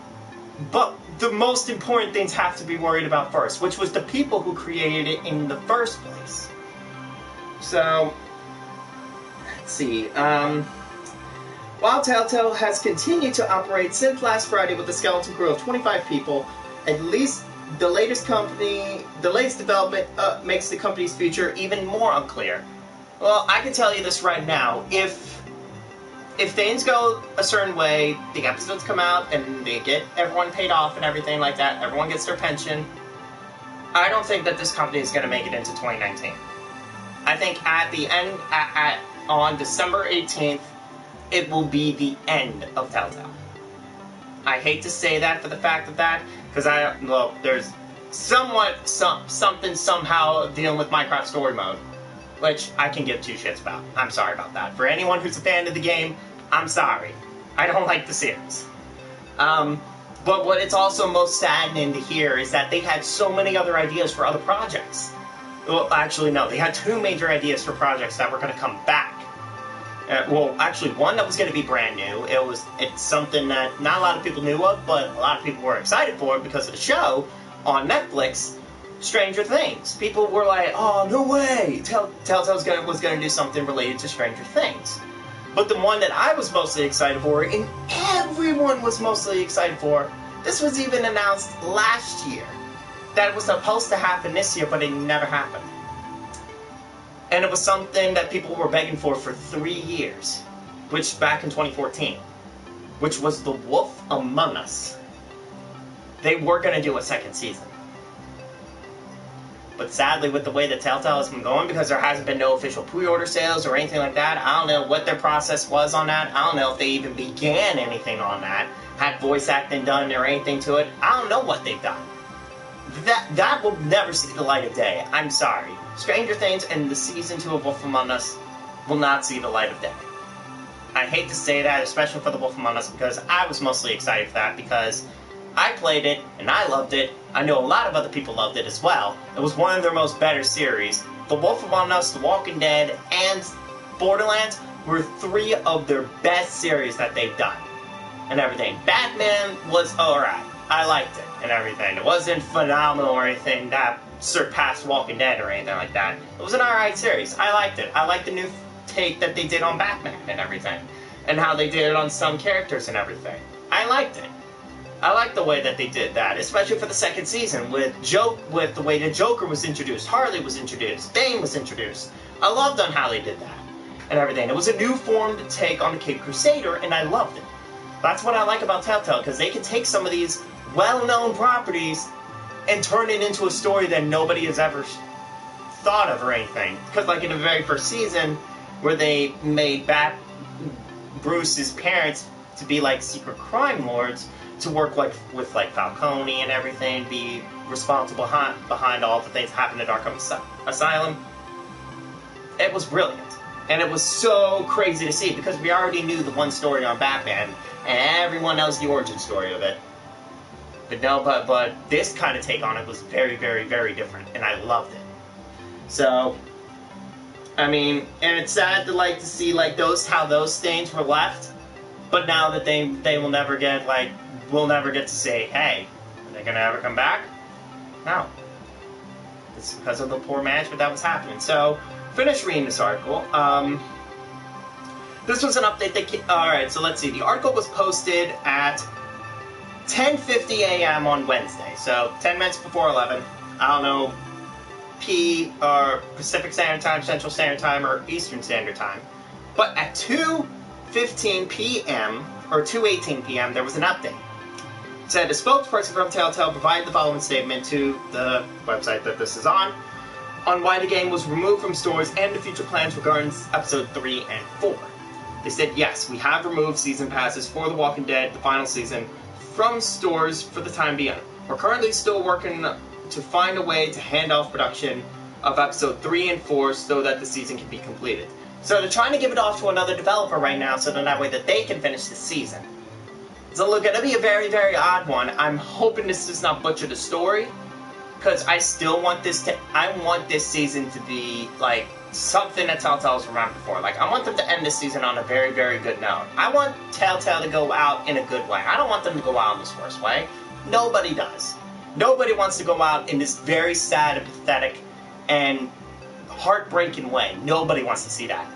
But the most important things have to be worried about first, which was the people who created it in the first place. So, let's see. While Telltale has continued to operate since last Friday with a skeleton crew of 25 people, at least the latest development makes the company's future even more unclear. Well, I can tell you this right now. If things go a certain way, the episodes come out and they get everyone paid off and everything like that, everyone gets their pension, I don't think that this company is going to make it into 2019. I think at the end, on December 18th, it will be the end of Telltale. I hate to say that for the fact of that, because there's something somehow dealing with Minecraft Story Mode, which I can give two shits about. I'm sorry about that. For anyone who's a fan of the game, I'm sorry. I don't like the series. But what it's also most saddening to hear is that they had so many other ideas for other projects. Well, actually, no. They had two major ideas for projects that were going to come back. Well, actually, one that was going to be brand new. It's something that not a lot of people knew of, but a lot of people were excited for because of the show on Netflix, Stranger Things. People were like, oh, no way! Telltale was going to do something related to Stranger Things. But the one that I was mostly excited for, and everyone was mostly excited for, this was even announced last year, that it was supposed to happen this year, but it never happened. And it was something that people were begging for 3 years, which back in 2014, which was The Wolf Among Us. They were going to do a second season. But sadly, with the way that Telltale has been going, because there hasn't been no official pre-order sales or anything like that, I don't know what their process was on that. I don't know if they even began anything on that, had voice acting done or anything to it. I don't know what they've done. That will never see the light of day. I'm sorry. Stranger Things and the Season 2 of Wolf Among Us will not see the light of day. I hate to say that, especially for The Wolf Among Us, because I was mostly excited for that, because I played it, and I loved it. I know a lot of other people loved it as well. It was one of their most better series. The Wolf Among Us, The Walking Dead, and Borderlands were 3 of their best series that they've done. And everything. Batman was alright. I liked it and everything. It wasn't phenomenal or anything that surpassed Walking Dead or anything like that. It was an alright series. I liked it. I liked the new take that they did on Batman and everything. And how they did it on some characters and everything. I liked it. I liked the way that they did that, especially for the second season, with the way the Joker was introduced, Harley was introduced, Bane was introduced. I loved on how they did that and everything. It was a new form to take on the Cape Crusader, and I loved it. That's what I like about Telltale, because they can take some of these well-known properties and turn it into a story that nobody has ever thought of or anything. Because like in the very first season, where they made Bruce's parents to be like secret crime lords, to work like with like Falcone and everything, be responsible behind all the things that happened at Arkham Asylum. It was brilliant. And it was so crazy to see, because we already knew the one story on Batman, and everyone knows the origin story of it. But this kind of take on it was very, very, very different, and I loved it. So, I mean, and it's sad to see like how those things were left, but now that they will never get we'll never get to say, hey, are they gonna ever come back? No. It's because of the poor management that was happening. So, finish reading this article. This was an update alright, so let's see. The article was posted at 10:50 a.m. on Wednesday. So, 10 minutes before 11. I don't know, Pacific Standard Time, Central Standard Time, or Eastern Standard Time. But at 2:15 p.m., or 2:18 p.m., there was an update. It said a spokesperson from Telltale provided the following statement to the website that this is on why the game was removed from stores and the future plans regarding episode 3 and 4. They said, yes, we have removed season passes for The Walking Dead, the final season, from stores for the time being. We're currently still working to find a way to hand off production of episode 3 and 4 so that the season can be completed. So they're trying to give it off to another developer right now, so that way that they can finish the season. So look, it'll be a very, very odd one. I'm hoping this does not butcher the story, because I still want I want this season to be like something that Telltale's remembered for. Like, I want them to end this season on a very, very good note. I want Telltale to go out in a good way. I don't want them to go out in this worst way. Nobody does. Nobody wants to go out in this very sad and pathetic and heartbreaking way. Nobody wants to see that.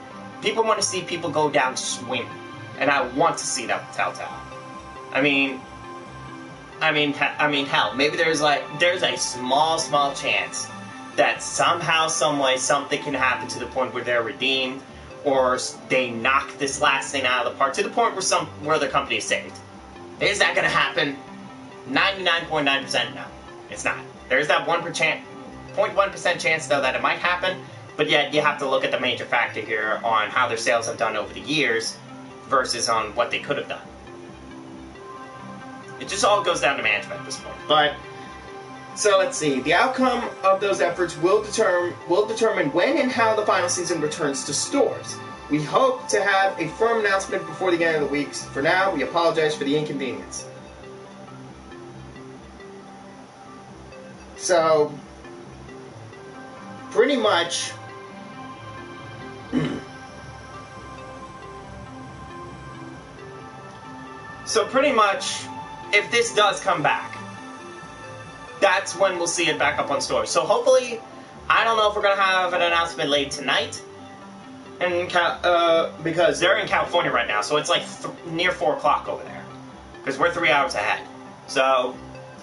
People want to see people go down swinging, and I want to see that with Telltale. I mean, hell, maybe there's a small chance that somehow, some way, something can happen to the point where they're redeemed, or they knock this last thing out of the park to the point where the company is saved. Is that going to happen? 99.9% no, it's not. There's that 0.1% chance though that it might happen, but yet you have to look at the major factor here on how their sales have done over the years versus on what they could have done. It just all goes down to management at this point. But, so let's see. The outcome of those efforts will determine when and how the final season returns to stores. We hope to have a firm announcement before the end of the week. For now, we apologize for the inconvenience. So, pretty much... if this does come back, that's when we'll see it back up on stores. So hopefully, I don't know if we're going to have an announcement late tonight, because they're in California right now, so it's like near 4 o'clock over there, because we're 3 hours ahead. So,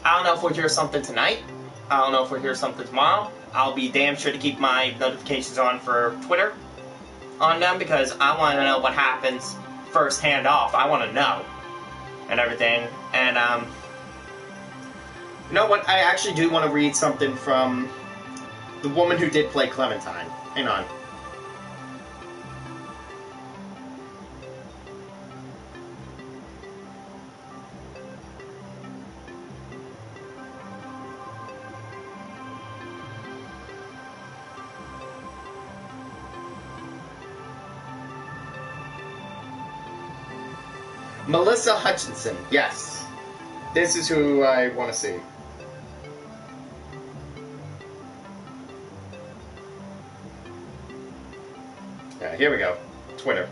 I don't know if we'll hear something tonight, I don't know if we'll hear something tomorrow. I'll be damn sure to keep my notifications on for Twitter on them, because I want to know what happens first-hand off. I want to know. And everything. And, you know what? I actually do want to read something from the woman who did play Clementine. Hang on. Melissa Hutchinson, yes. This is who I want to see. Yeah, here we go. Twitter.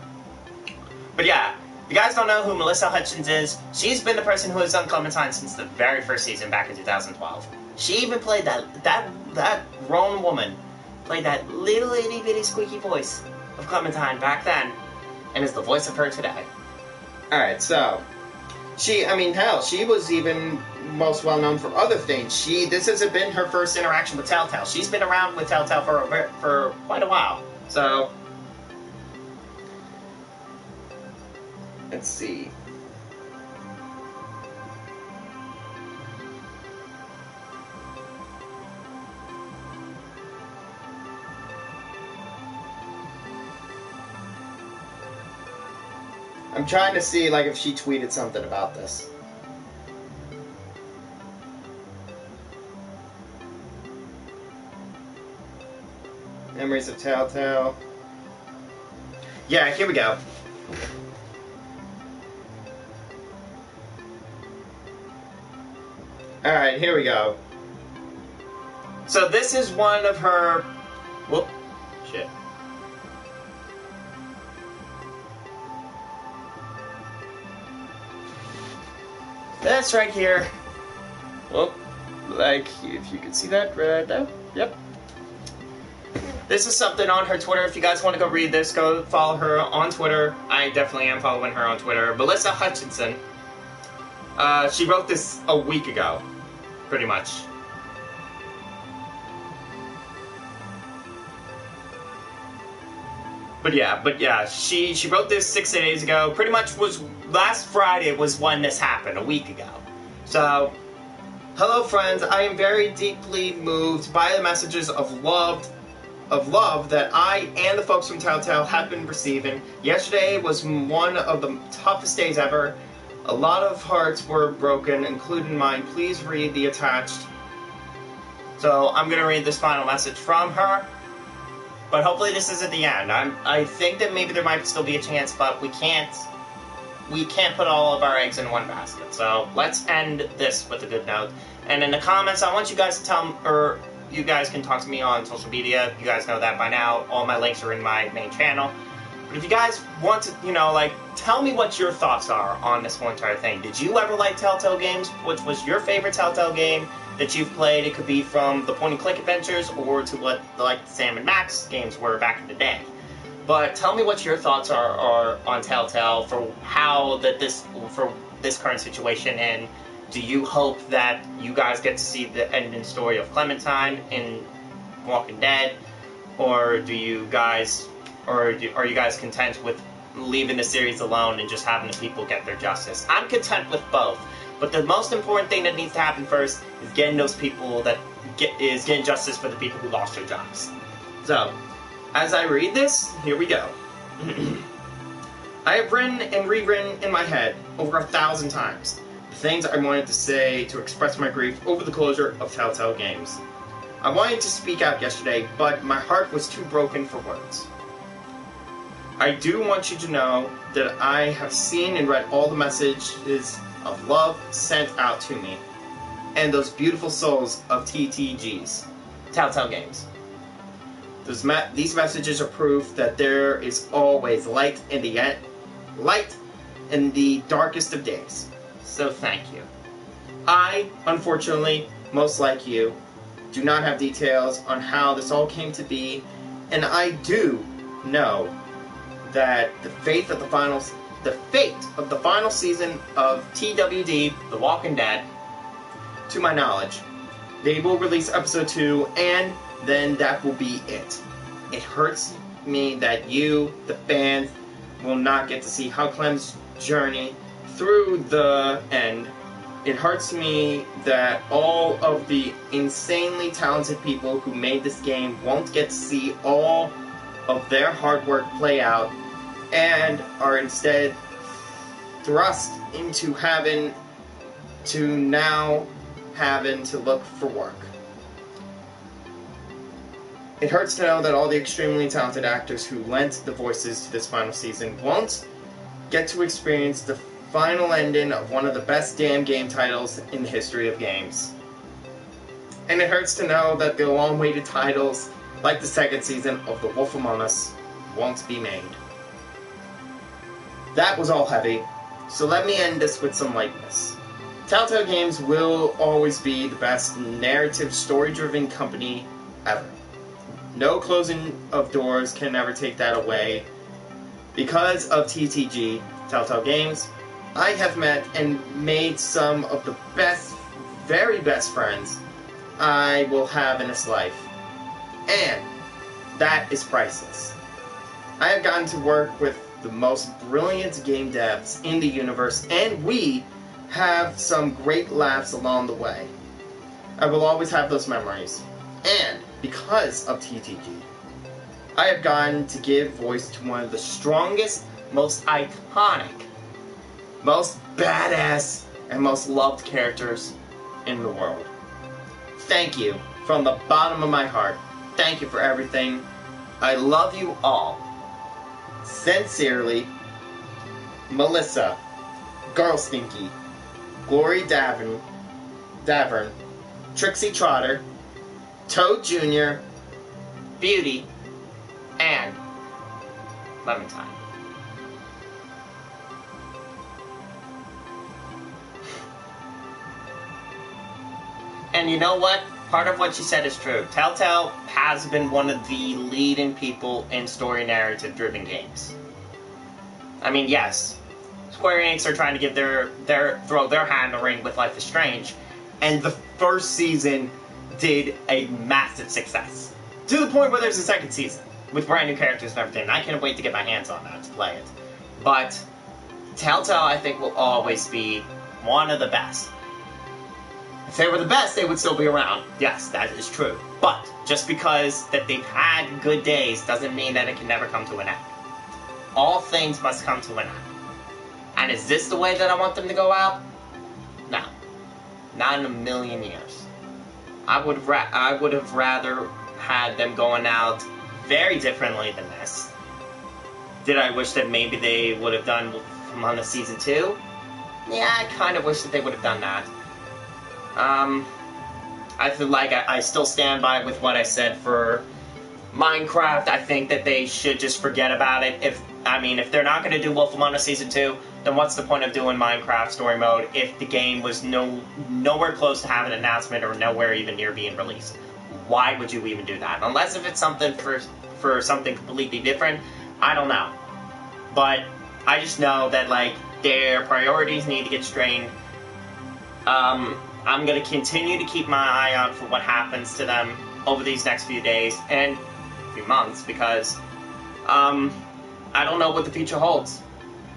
But yeah, if you guys don't know who Melissa Hutchins is, she's been the person who has done Clementine since the very first season back in 2012. She even played that grown woman, played that little itty bitty squeaky voice of Clementine back then, and is the voice of her today. Alright, so, she was even most well known for other things. This hasn't been her first interaction with Telltale. She's been around with Telltale for quite a while. So, let's see. I'm trying to see, like, if she tweeted something about this. Memories of Telltale. Yeah, here we go. Alright, here we go. So this is one of her... Whoop. Shit. That's right here. Well, like, if you can see that right there. Yep. This is something on her Twitter. If you guys want to go read this, go follow her on Twitter. I definitely am following her on Twitter. Melissa Hutchinson. She wrote this a week ago, pretty much. But yeah, she wrote this 6 days ago. Pretty much was last Friday was when this happened, a week ago. So, hello friends, I am very deeply moved by the messages of love that I and the folks from Telltale have been receiving. Yesterday was one of the toughest days ever. A lot of hearts were broken, including mine. Please read the attached. So, I'm gonna read this final message from her. But hopefully this isn't the end. I think that maybe there might still be a chance, but we can't put all of our eggs in one basket. So let's end this with a good note. And in the comments, I want you guys to tell, or you guys can talk to me on social media. You guys know that by now. All my links are in my main channel. But if you guys want to, like, tell me what your thoughts are on this whole entire thing. Did you ever like Telltale games? Which was your favorite Telltale game that you've played? It could be from the point-and-click adventures or to what, like, Sam and Max games were back in the day. But tell me what your thoughts are on Telltale for for this current situation, and do you hope that you guys get to see the ending story of Clementine in Walking Dead, or are you guys content with leaving the series alone and just having the people get their justice? I'm content with both, but the most important thing that needs to happen first is getting those people getting justice for the people who lost their jobs. So, as I read this, here we go. I have written and rewritten in my head over 1,000 times the things I wanted to say to express my grief over the closure of Telltale Games. I wanted to speak out yesterday, but my heart was too broken for words. I do want you to know that I have seen and read all the messages of love sent out to me, and those beautiful souls of TTGs, Telltale Games. These messages are proof that there is always light in the darkest of days. So thank you. I, unfortunately, most like you, do not have details on how this all came to be, and I do know that the fate of the final season of TWD, The Walking Dead, to my knowledge, They will release episode 2, and then that will be it. It hurts me that you, the fans, will not get to see how Clem's journey through the end. It hurts me that all of the insanely talented people who made this game won't get to see all of their hard work play out and are instead thrust into having to look for work. It hurts to know that all the extremely talented actors who lent the voices to this final season won't get to experience the final ending of one of the best damn game titles in the history of games. And it hurts to know that the long-awaited titles, like the second season of The Wolf Among Us, won't be made. That was all heavy, so let me end this with some lightness. Telltale Games will always be the best narrative, story-driven company ever. No closing of doors can ever take that away. Because of TTG, Telltale Games, I have met and made some of the best, very best friends I will have in this life. And that is priceless. I have gotten to work with the most brilliant game devs in the universe, and we have some great laughs along the way. I will always have those memories. And because of TTG, I have gotten to give voice to one of the strongest, most iconic, most badass, and most loved characters in the world. Thank you from the bottom of my heart. Thank you for everything. I love you all. Sincerely, Melissa, Girl Stinky, Glory Davern, Trixie Trotter, Toad Jr., Beauty, and Clementine. And you know what? Part of what she said is true. Telltale has been one of the leading people in story narrative-driven games. I mean, yes, Square Enix are trying to give throw their hand in the ring with Life is Strange, and the first season did a massive success. To the point where there's a second season, with brand new characters and everything, and I can't wait to get my hands on that to play it. But Telltale, I think, will always be one of the best. If they were the best, they would still be around. Yes, that is true. But just because that they've had good days doesn't mean that it can never come to an end. All things must come to an end. And is this the way that I want them to go out? No. Not in a million years. I would have rather had them going out very differently than this. Did I wish that maybe they would have done Among Us Season 2? Yeah, I kind of wish that they would have done that. I feel like I still stand by with what I said for Minecraft. I think that they should just forget about it. If they're not going to do Wolf Among Us Season 2, then what's the point of doing Minecraft Story Mode if the game was nowhere close to having an announcement or nowhere even near being released? Why would you even do that? Unless if it's something for something completely different, I don't know. But I just know that, like, their priorities need to get strained. I'm going to continue to keep my eye out for what happens to them over these next few days and few months, because I don't know what the future holds.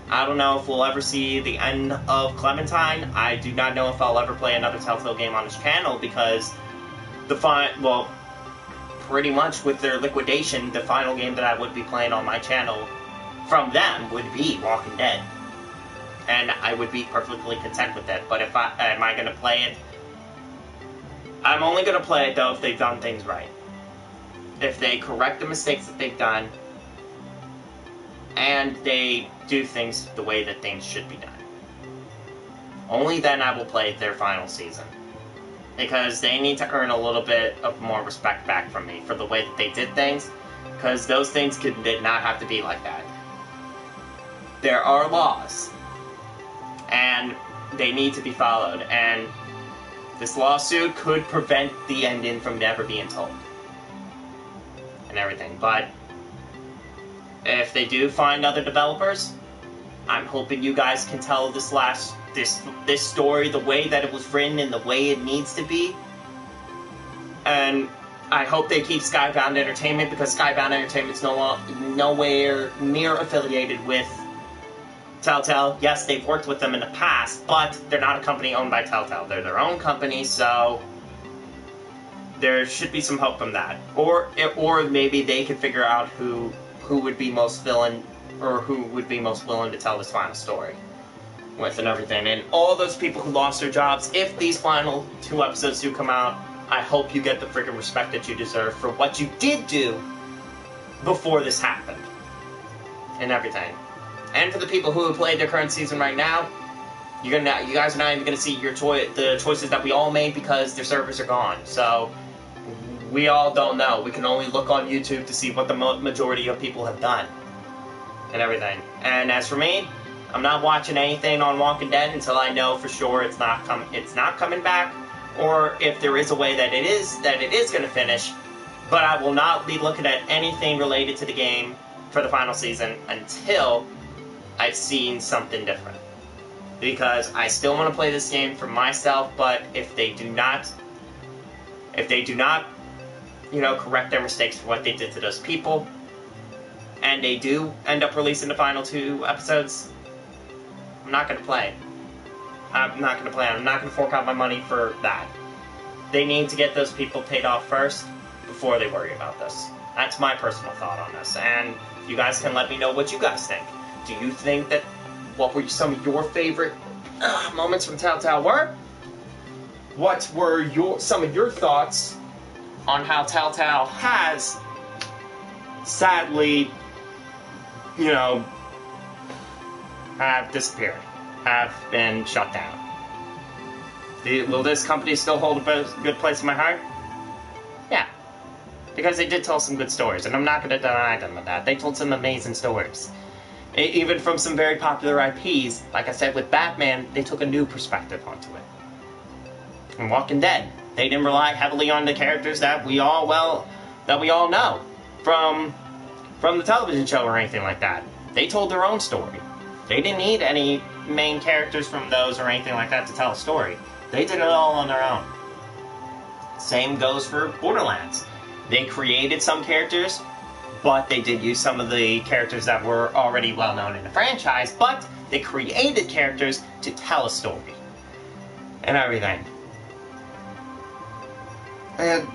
I don't know if we'll ever see the end of Clementine. I do not know if I'll ever play another Telltale game on this channel, because pretty much with their liquidation, the final game that I would be playing on my channel from them would be Walking Dead. And I would be perfectly content with it. But am I going to play it? I'm only going to play it, though, if they've done things right. If they correct the mistakes that they've done, and they do things the way that things should be done. Only then I will play their final season. Because they need to earn a little bit of more respect back from me for the way that they did things, because those things did not have to be like that. There are laws, and they need to be followed, and this lawsuit could prevent the ending from never being told. And everything, but if they do find other developers, I'm hoping you guys can tell this story the way that it was written and the way it needs to be. And I hope they keep Skybound Entertainment, because Skybound Entertainment's nowhere near affiliated with Telltale. Yes, they've worked with them in the past, but they're not a company owned by Telltale. They're their own company, so there should be some hope from that. Or maybe they could figure out who would be most willing to tell this final story with and everything. And all those people who lost their jobs, if these final 2 episodes do come out, I hope you get the freaking respect that you deserve for what you did do before this happened and everything. And for the people who have played their current season right now, you guys are not even going to see the choices that we all made, because their servers are gone. So we all don't know. We can only look on YouTube to see what the majority of people have done and everything. And as for me, I'm not watching anything on Walking Dead until I know for sure it's not coming back, or if there is a way that it is going to finish. But I will not be looking at anything related to the game for the final season until I've seen something different, because I still want to play this game for myself. But if they do not, correct their mistakes for what they did to those people, and they do end up releasing the final 2 episodes, I'm not going to play. I'm not going to fork out my money for that. They need to get those people paid off first before they worry about this. That's my personal thought on this, and you guys can let me know what you guys think. Do you think that, what were some of your favorite moments from Telltale were? What were some of your thoughts on how Telltale has sadly, have disappeared, have been shut down? Will this company still hold a good place in my heart? Yeah, because they did tell some good stories, and I'm not going to deny them of that. They told some amazing stories. Even from some very popular IPs, like I said with Batman, they took a new perspective onto it. In Walking Dead, they didn't rely heavily on the characters that we all know from the television show or anything like that. They told their own story. They didn't need any main characters from those or anything like that to tell a story. They did it all on their own. Same goes for Borderlands. They created some characters, but they did use some of the characters that were already well known in the franchise, but they created characters to tell a story and everything. And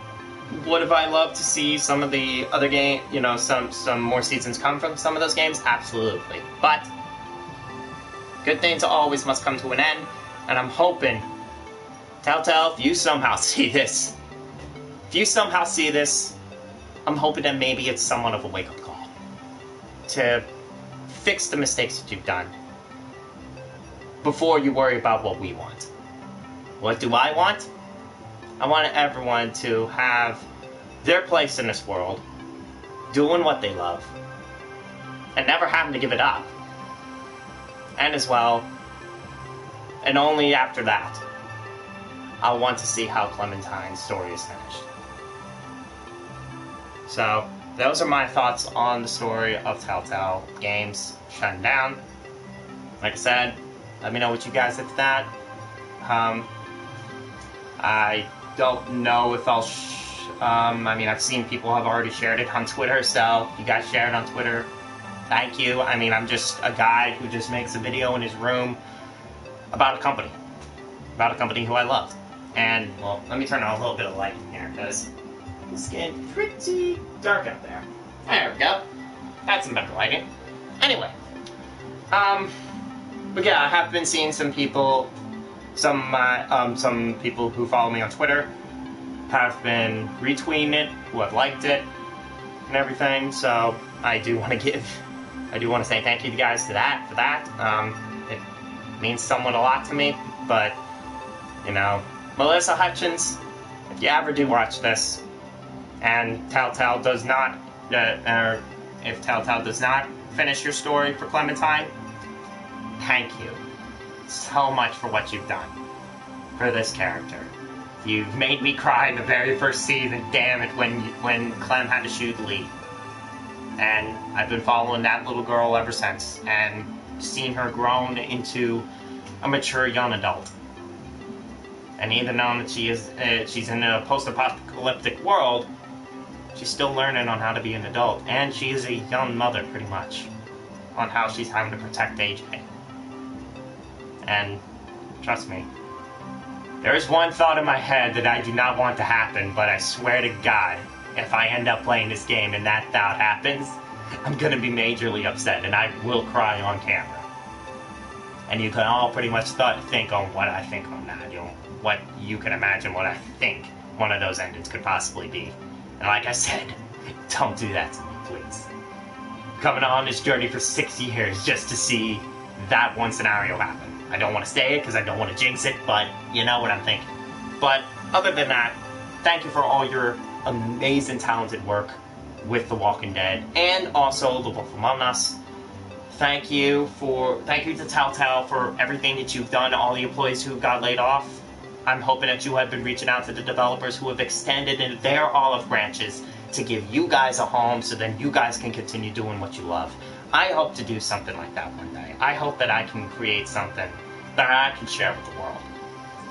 would have I loved to see some of the other game, some more seasons come from some of those games? Absolutely. But good things always must come to an end, and I'm hoping, Telltale, if you somehow see this, I'm hoping that maybe it's somewhat of a wake-up call to fix the mistakes that you've done before you worry about what we want. What do I want? I want everyone to have their place in this world, doing what they love, and never having to give it up. And as well, and only after that, I want to see how Clementine's story is finished. So, those are my thoughts on the story of Telltale Games shutting down. Like I said, let me know what you guys think of that. I don't know if I'll I've seen people have already shared it on Twitter, so if you guys share it on Twitter, thank you. I'm just a guy who just makes a video in his room about a company who I love. And, well, let me turn on a little bit of light in here, because it's getting pretty dark out there. There we go. That's some better lighting. Anyway, but yeah, I have been seeing some people, some people who follow me on Twitter have been retweeting it, who have liked it, and everything, so I do want to say thank you to you guys for that. It means somewhat a lot to me, but, Melissa Hutchins, if you ever do watch this, and Telltale does not, if Telltale does not finish your story for Clementine, thank you so much for what you've done for this character. You've made me cry in the very first season, damn it, when Clem had to shoot Lee. And I've been following that little girl ever since, and seen her grown into a mature young adult. And even though that she's in a post-apocalyptic world, she's still learning on how to be an adult. And she is a young mother, pretty much, on how she's having to protect AJ. And trust me, there is one thought in my head that I do not want to happen, but I swear to God, if I end up playing this game and that thought happens, I'm gonna be majorly upset, and I will cry on camera. And you can all pretty much think on what I think on that. What you can imagine what I think one of those endings could possibly be. And like I said, don't do that to me, please. Coming on this journey for 6 years just to see that one scenario happen. I don't want to say it because I don't want to jinx it, but you know what I'm thinking. But other than that, thank you for all your amazing, talented work with The Walking Dead and also The Wolf Among Us. Thank you to Telltale for everything that you've done, all the employees who got laid off. I'm hoping that you have been reaching out to the developers who have extended in their olive branches to give you guys a home so then you guys can continue doing what you love. I hope to do something like that one day. I hope that I can create something that I can share with the world.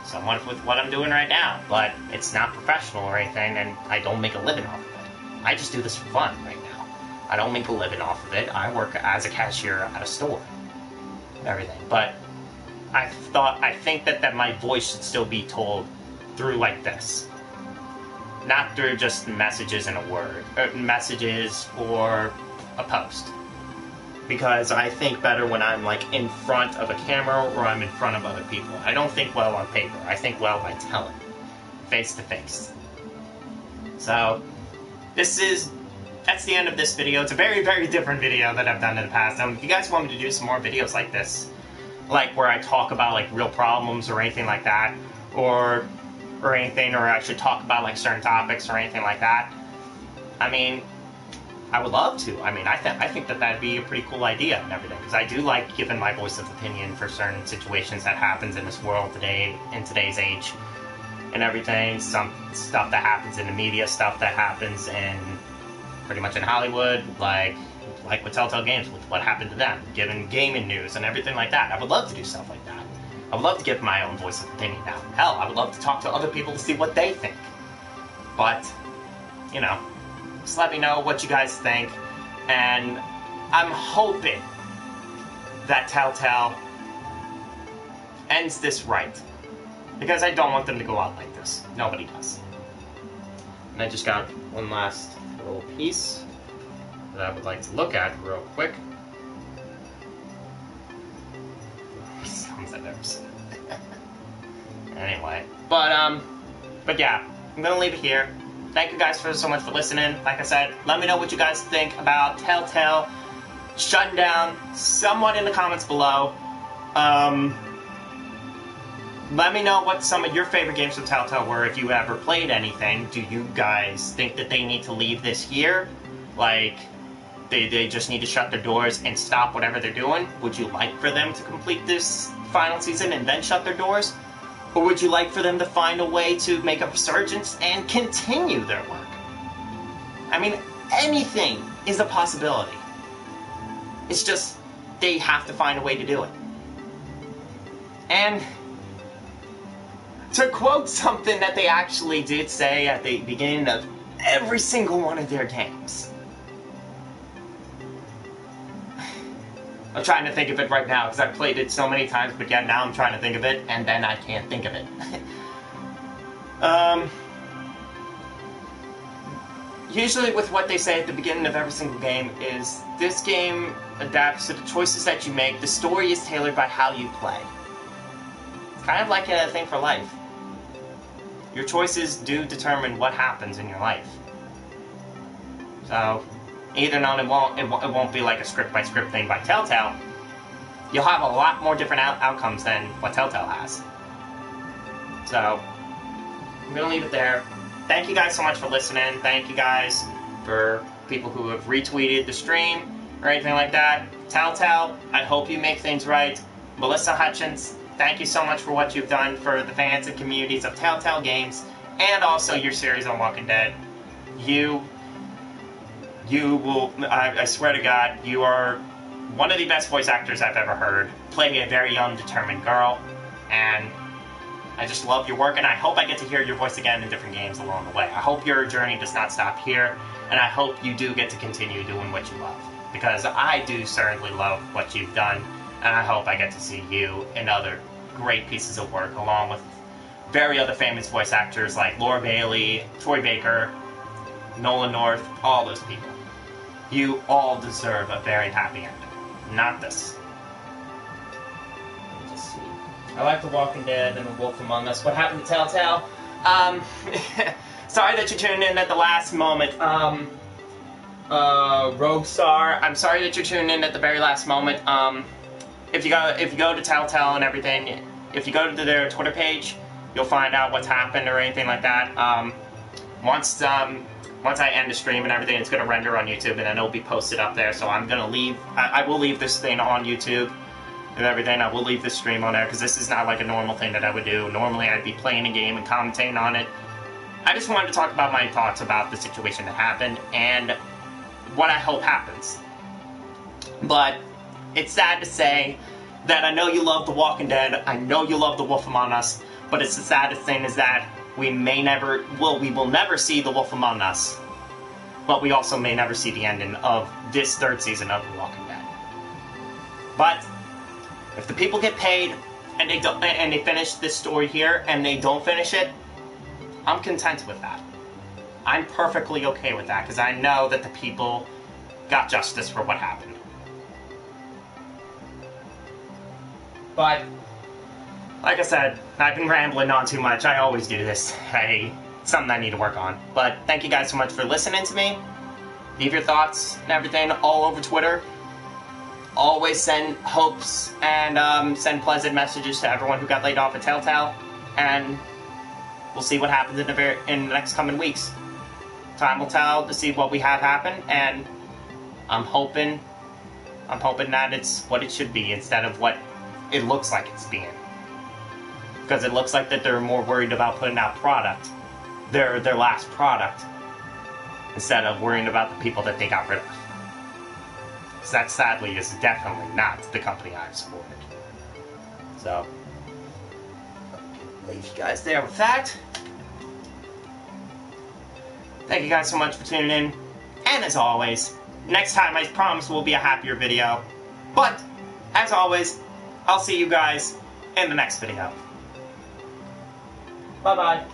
Somewhat with what I'm doing right now, but it's not professional or anything, and I don't make a living off of it. I just do this for fun right now. I don't make a living off of it. I work as a cashier at a store. Everything. But I think that my voice should still be told through like this. Not through just messages in a word, messages or a post. Because I think better when I'm like in front of a camera or I'm in front of other people. I don't think well on paper. I think well by telling, face to face. So, that's the end of this video. It's a very, very different video that I've done in the past. If you guys want me to do some more videos like this, like where I talk about like real problems or anything like that, or anything, or I should talk about like certain topics or anything like that, I mean, I would love to. I mean, I think that that'd be a pretty cool idea and everything, because I do like giving my voice of opinion for certain situations that happens in this world today, in today's age, and everything. Some stuff that happens in the media, stuff that happens in pretty much in Hollywood, like with Telltale Games, with what happened to them, giving gaming news and everything like that. I would love to do stuff like that. I would love to give my own voice of opinion now. Hell, I would love to talk to other people to see what they think. But, you know, just let me know what you guys think, and I'm hoping that Telltale ends this right, because I don't want them to go out like this. Nobody does. And I just got one last little piece that I would like to look at real quick. Sounds I've ever seen. Anyway, but yeah, I'm gonna leave it here. Thank you guys so much for listening. Like I said, let me know what you guys think about Telltale shutting down somewhat in the comments below. Let me know what some of your favorite games from Telltale were, if you ever played anything. Do you guys think that they need to leave this here? Like, they just need to shut their doors and stop whatever they're doing? Would you like for them to complete this final season and then shut their doors? Or would you like for them to find a way to make a resurgence and continue their work? I mean, anything is a possibility. It's just, they have to find a way to do it. And to quote something that they actually did say at the beginning of every single one of their games. I'm trying to think of it right now because I've played it so many times, but yet now I'm trying to think of it, and then I can't think of it. Usually with what they say at the beginning of every single game is, this game adapts to the choices that you make, the story is tailored by how you play. It's kind of like a thing for life. Your choices do determine what happens in your life. So, either not, it won't be like a script-by-script thing by Telltale. You'll have a lot more different outcomes than what Telltale has. So, I'm gonna leave it there. Thank you guys so much for listening. Thank you guys for people who have retweeted the stream or anything like that. Telltale, I hope you make things right. Melissa Hutchins, thank you so much for what you've done for the fans and communities of Telltale Games, and also your series on Walking Dead. You will, I swear to God, you are one of the best voice actors I've ever heard, playing a very young, determined girl, and I just love your work, and I hope I get to hear your voice again in different games along the way. I hope your journey does not stop here, and I hope you do get to continue doing what you love. Because I do certainly love what you've done, and I hope I get to see you in other great pieces of work, along with very other famous voice actors like Laura Bailey, Troy Baker, Nolan North, all those people. You all deserve a very happy ending, not this. Let me just see. I like The Walking Dead and The Wolf Among Us. What happened to Telltale? Sorry that you tuned in at the last moment. Roguestar, I'm sorry that you're tuning in at the very last moment. If you go to Telltale and everything, if you go to their Twitter page, you'll find out what's happened or anything like that. Once I end the stream and everything, it's gonna render on YouTube and then it'll be posted up there. So I'm gonna leave. I will leave this thing on YouTube and everything. I will leave this stream on there because this is not like a normal thing that I would do. Normally I'd be playing a game and commentating on it. I just wanted to talk about my thoughts about the situation that happened and what I hope happens. But it's sad to say that I know you love The Walking Dead, I know you love The Wolf Among Us, but it's the saddest thing is that we will never see The Wolf Among Us, but we also may never see the ending of this third season of The Walking Dead. But if the people get paid and they finish this story here and they don't finish it, I'm content with that. I'm perfectly okay with that because I know that the people got justice for what happened. But like I said, I've been rambling on too much. I always do this. It's something I need to work on. But thank you guys so much for listening to me. Leave your thoughts and everything all over Twitter. Always send hopes and send pleasant messages to everyone who got laid off at Telltale. And we'll see what happens in the next coming weeks. Time will tell to see what we have happen. And I'm hoping that it's what it should be instead of what it looks like it's being. Because it looks like that they're more worried about putting out product, their last product, instead of worrying about the people that they got rid of. Because that, sadly, is definitely not the company I've supported. So, leave you guys there with that. Thank you guys so much for tuning in. And as always, next time I promise will be a happier video. But, as always, I'll see you guys in the next video. Bye-bye.